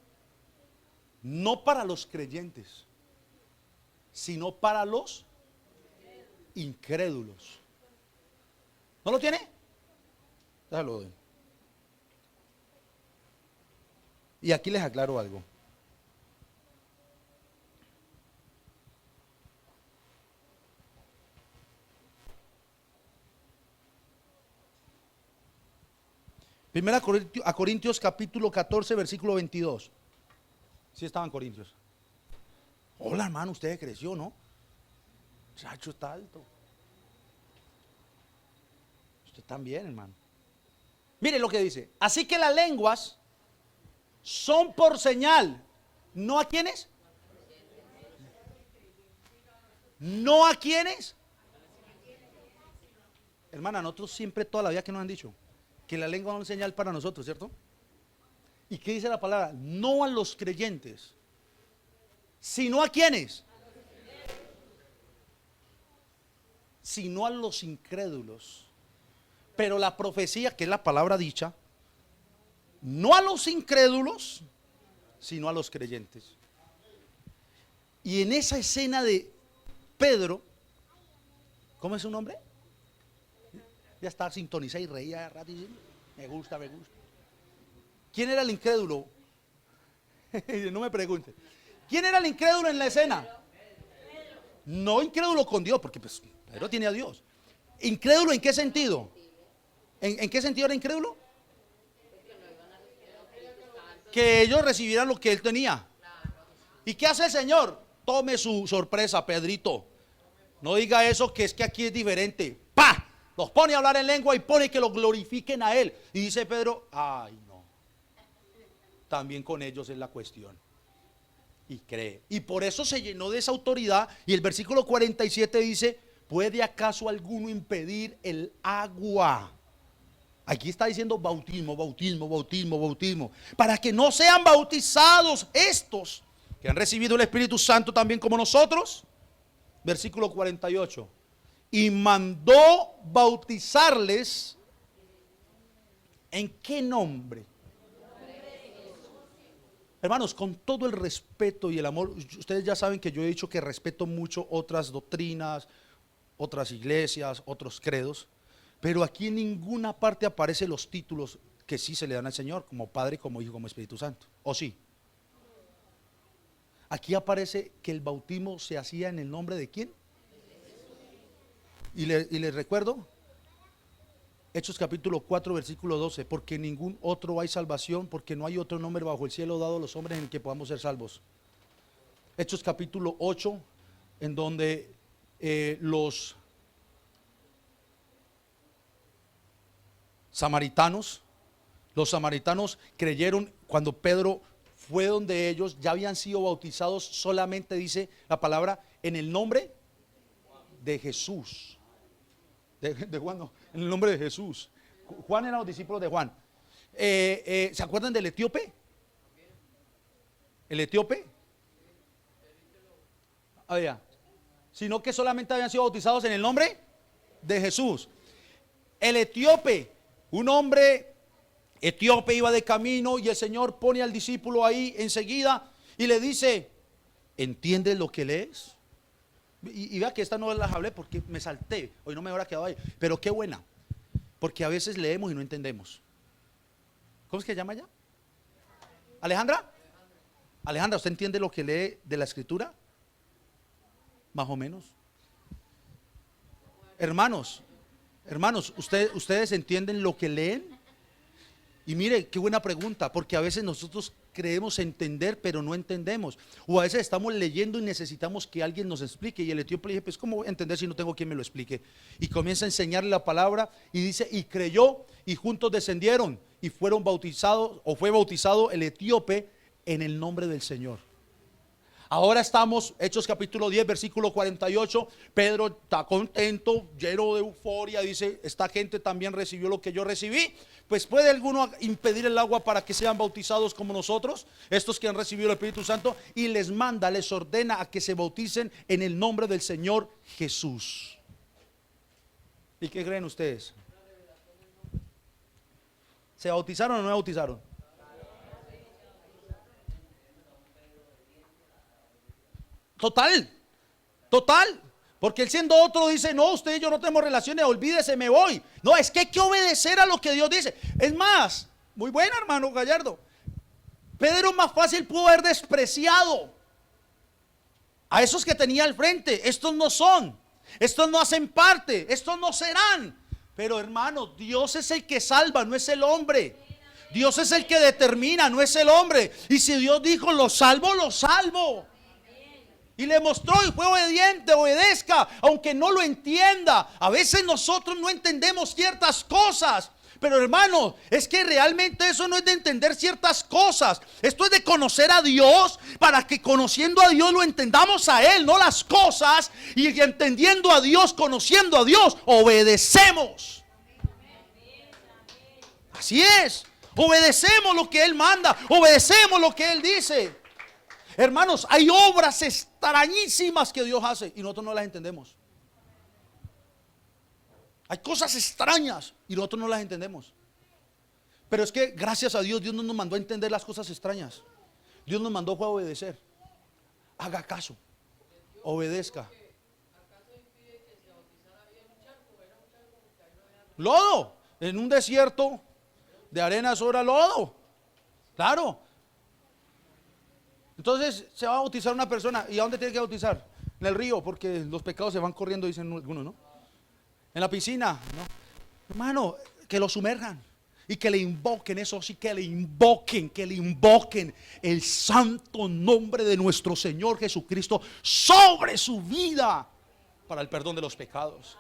Speaker 1: no para los creyentes, sino para los incrédulos. ¿No lo tiene? Déjalo doy. Y aquí les aclaro algo. Primera a Corintios capítulo 14 versículo 22. Sí estaban Corintios. Hola, hermano, usted creció, ¿no? Chacho está alto. Usted también, hermano. Mire lo que dice: así que las lenguas son por señal. ¿No a quiénes? ¿No a quiénes? Hermana, nosotros siempre toda la vida que nos han dicho que la lengua es una señal para nosotros, ¿cierto? ¿Y qué dice la palabra? No a los creyentes, sino a quiénes, sino a los incrédulos. Pero la profecía, que es la palabra dicha, no a los incrédulos, sino a los creyentes. Y en esa escena de Pedro, ¿cómo es su nombre? Ya está sintonizado y reía ratísimo. Me gusta, me gusta. ¿Quién era el incrédulo? No me pregunte. ¿Quién era el incrédulo en la escena? No incrédulo con Dios, porque pues Pedro tiene a Dios. ¿Incrédulo en qué sentido? ¿En qué sentido era incrédulo? Que ellos recibieran lo que él tenía. ¿Y qué hace el Señor? Tome su sorpresa, Pedrito. No diga eso, que es que aquí es diferente. ¡Pah! Los pone a hablar en lengua y pone que lo glorifiquen a él. Y dice Pedro: ay no, también con ellos es la cuestión. Y cree. Y por eso se llenó de esa autoridad. Y el versículo 47 dice: ¿puede acaso alguno impedir el agua? Aquí está diciendo bautismo, bautismo, bautismo, bautismo. Para que no sean bautizados estos que han recibido el Espíritu Santo también como nosotros. Versículo 48. Y mandó bautizarles ¿en qué nombre? Hermanos, con todo el respeto y el amor, ustedes ya saben que yo he dicho que respeto mucho otras doctrinas, otras iglesias, otros credos, pero aquí en ninguna parte aparecen los títulos que sí se le dan al Señor, como Padre, como Hijo, como Espíritu Santo. ¿O sí? Aquí aparece que el bautismo se hacía en el nombre de ¿quién? Y les recuerdo Hechos capítulo 4 versículo 12: porque en ningún otro hay salvación, porque no hay otro nombre bajo el cielo dado a los hombres en el que podamos ser salvos. Hechos capítulo 8, en donde los samaritanos creyeron cuando Pedro fue donde ellos, ya habían sido bautizados solamente, dice la palabra, en el nombre de Jesús. De Juan no, en el nombre de Jesús. Juan era los discípulos de Juan. ¿Se acuerdan del etíope? El etíope. Sino que solamente habían sido bautizados en el nombre de Jesús. El etíope, un hombre etíope iba de camino y el Señor pone al discípulo ahí enseguida y le dice: ¿entiendes lo que lees? Y vea que esta no las hablé porque me salté, hoy no me hubiera quedado ahí, pero qué buena, porque a veces leemos y no entendemos. ¿Cómo es que se llama ella? ¿Alejandra? Alejandra, ¿usted entiende lo que lee de la escritura? Más o menos. Hermanos, ¿ustedes entienden lo que leen? Y mire, qué buena pregunta, porque a veces nosotros creemos entender, pero no entendemos. O a veces estamos leyendo y necesitamos que alguien nos explique. Y el etíope le dije: pues ¿cómo voy a entender si no tengo quien me lo explique? Y comienza a enseñarle la palabra y dice: y creyó, y juntos descendieron y fueron bautizados, o fue bautizado el etíope en el nombre del Señor. Ahora estamos, Hechos capítulo 10, versículo 48. Pedro está contento, lleno de euforia. Dice: esta gente también recibió lo que yo recibí. Pues ¿puede alguno impedir el agua para que sean bautizados como nosotros, estos que han recibido el Espíritu Santo? Y les manda, les ordena a que se bauticen en el nombre del Señor Jesús. ¿Y qué creen ustedes? ¿Se bautizaron o no bautizaron? Total, porque él siendo otro dice: no, usted y yo no tenemos relaciones, olvídese, me voy. No, es que hay que obedecer a lo que Dios dice. Es más, muy buena, hermano Gallardo, Pedro más fácil pudo haber despreciado a esos que tenía al frente. Estos no son, estos no hacen parte, estos no serán. Pero hermano, Dios es el que salva, no es el hombre. Dios es el que determina, no es el hombre. Y si Dios dijo: lo salvo, lo salvo. Y le mostró y fue obediente, obedezca, aunque no lo entienda. A veces nosotros no entendemos ciertas cosas. Pero hermano, es que realmente eso no es de entender ciertas cosas. Esto es de conocer a Dios, para que conociendo a Dios lo entendamos a Él, no las cosas. Y entendiendo a Dios, conociendo a Dios, obedecemos. Así es, obedecemos lo que Él manda, obedecemos lo que Él dice. Hermanos, hay obras extrañísimas que Dios hace y nosotros no las entendemos. Hay cosas extrañas y nosotros no las entendemos. Pero es que gracias a Dios, Dios no nos mandó a entender las cosas extrañas. Dios nos mandó a obedecer. Haga caso, obedezca. Lodo, en un desierto de arena sobra lodo. Claro. Entonces se va a bautizar una persona. ¿Y a dónde tiene que bautizar? En el río, porque los pecados se van corriendo, dicen algunos, ¿no? En la piscina, ¿no? Hermano, que lo sumerjan y que le invoquen, eso sí, que le invoquen el santo nombre de nuestro Señor Jesucristo sobre su vida para el perdón de los pecados.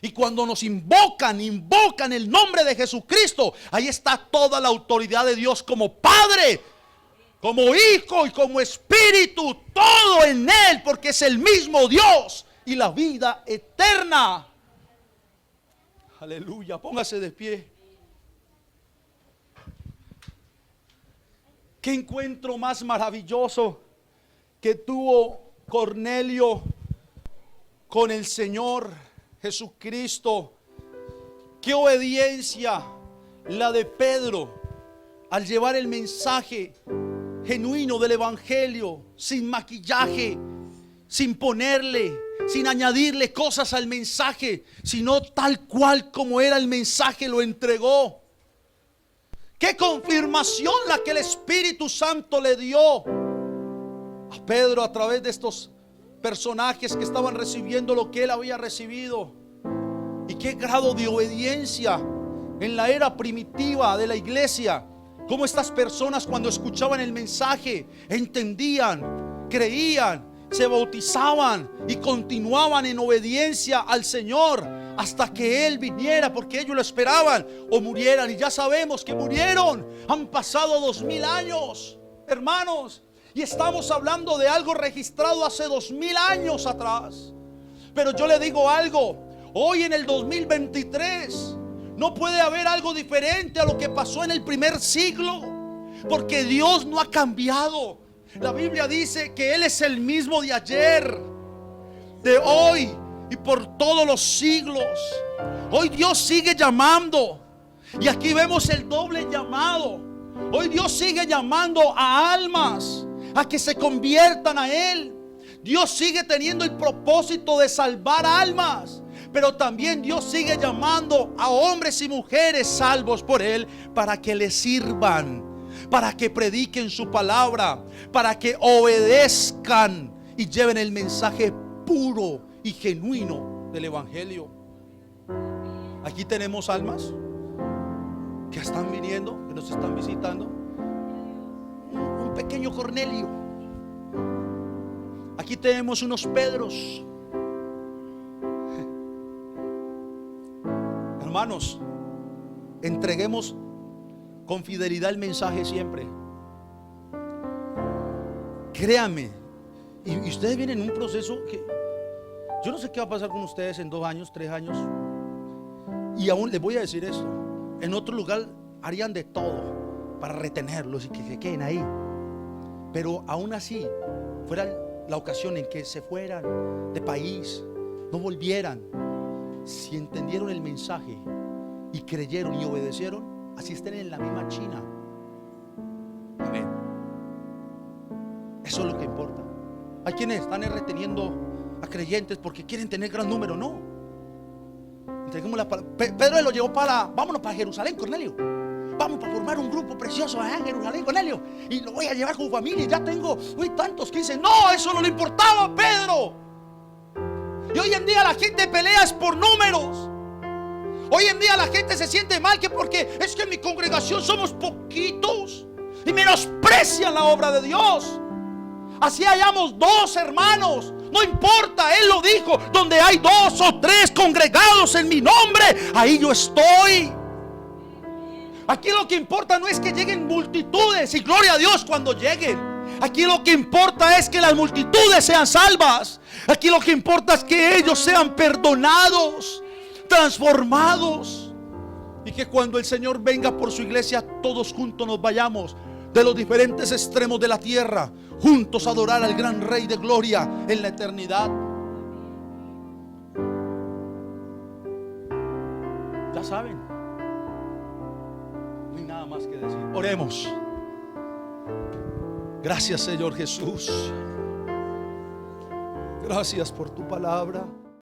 Speaker 1: Y cuando nos invocan el nombre de Jesucristo, ahí está toda la autoridad de Dios como Padre, como Hijo y como Espíritu, todo en Él, porque es el mismo Dios y la vida eterna. Aleluya, póngase de pie. Qué encuentro más maravilloso que tuvo Cornelio con el Señor Jesucristo. Qué obediencia la de Pedro al llevar el mensaje genuino del evangelio, sin maquillaje, sin ponerle, sin añadirle cosas al mensaje, sino tal cual como era el mensaje lo entregó. Qué confirmación la que el Espíritu Santo le dio a Pedro a través de estos personajes que estaban recibiendo lo que él había recibido. Y qué grado de obediencia en la era primitiva de la iglesia. Como estas personas, cuando escuchaban el mensaje, entendían, creían, se bautizaban y continuaban en obediencia al Señor hasta que Él viniera, porque ellos lo esperaban, o murieran. Y ya sabemos que murieron. Han pasado 2000 años, hermanos, y estamos hablando de algo registrado hace 2000 años atrás. Pero yo le digo algo: Hoy en el 2023 no puede haber algo diferente a lo que pasó en el primer siglo, porque Dios no ha cambiado. La Biblia dice que Él es el mismo de ayer, de hoy y por todos los siglos. Hoy Dios sigue llamando, y aquí vemos el doble llamado. Hoy Dios sigue llamando a almas a que se conviertan a Él. Dios sigue teniendo el propósito de salvar almas, pero también Dios sigue llamando a hombres y mujeres salvos por Él para que le sirvan, para que prediquen su palabra, para que obedezcan y lleven el mensaje puro y genuino del evangelio. Aquí tenemos almas que están viniendo, que nos están visitando. Un pequeño Cornelio. Aquí tenemos unos Pedros. Hermanos, entreguemos con fidelidad el mensaje siempre. Créanme. Y ustedes vienen en un proceso que yo no sé qué va a pasar con ustedes en 2 años, 3 años. Y aún les voy a decir esto: en otro lugar harían de todo para retenerlos y que se queden ahí. Pero aún así, fuera la ocasión en que se fueran de país, no volvieran, si entendieron el mensaje y creyeron y obedecieron, así estén en la misma China. Amén. Eso es lo que importa. Hay quienes están reteniendo a creyentes porque quieren tener gran número. No. Entreguemos la palabra. Pedro lo llevó vámonos para Jerusalén, Cornelio. Vamos para formar un grupo precioso allá en Jerusalén, Cornelio. Y lo voy a llevar con familia. Ya tengo tantos que dicen: no, eso no le importaba a Pedro. Y hoy en día la gente pelea es por números. Hoy en día la gente se siente mal que porque es que en mi congregación somos poquitos y menosprecian la obra de Dios. Así hayamos 2 hermanos, no importa, Él lo dijo: donde hay 2 o 3 congregados en mi nombre, ahí yo estoy. Aquí lo que importa no es que lleguen multitudes, y gloria a Dios cuando lleguen. Aquí lo que importa es que las multitudes sean salvas. Aquí lo que importa es que ellos sean perdonados, transformados, y que cuando el Señor venga por su iglesia, todos juntos nos vayamos de los diferentes extremos de la tierra, juntos a adorar al gran Rey de gloria en la eternidad. Ya saben, no hay nada más que decir. Oremos. Gracias, Señor Jesús. Gracias por tu palabra.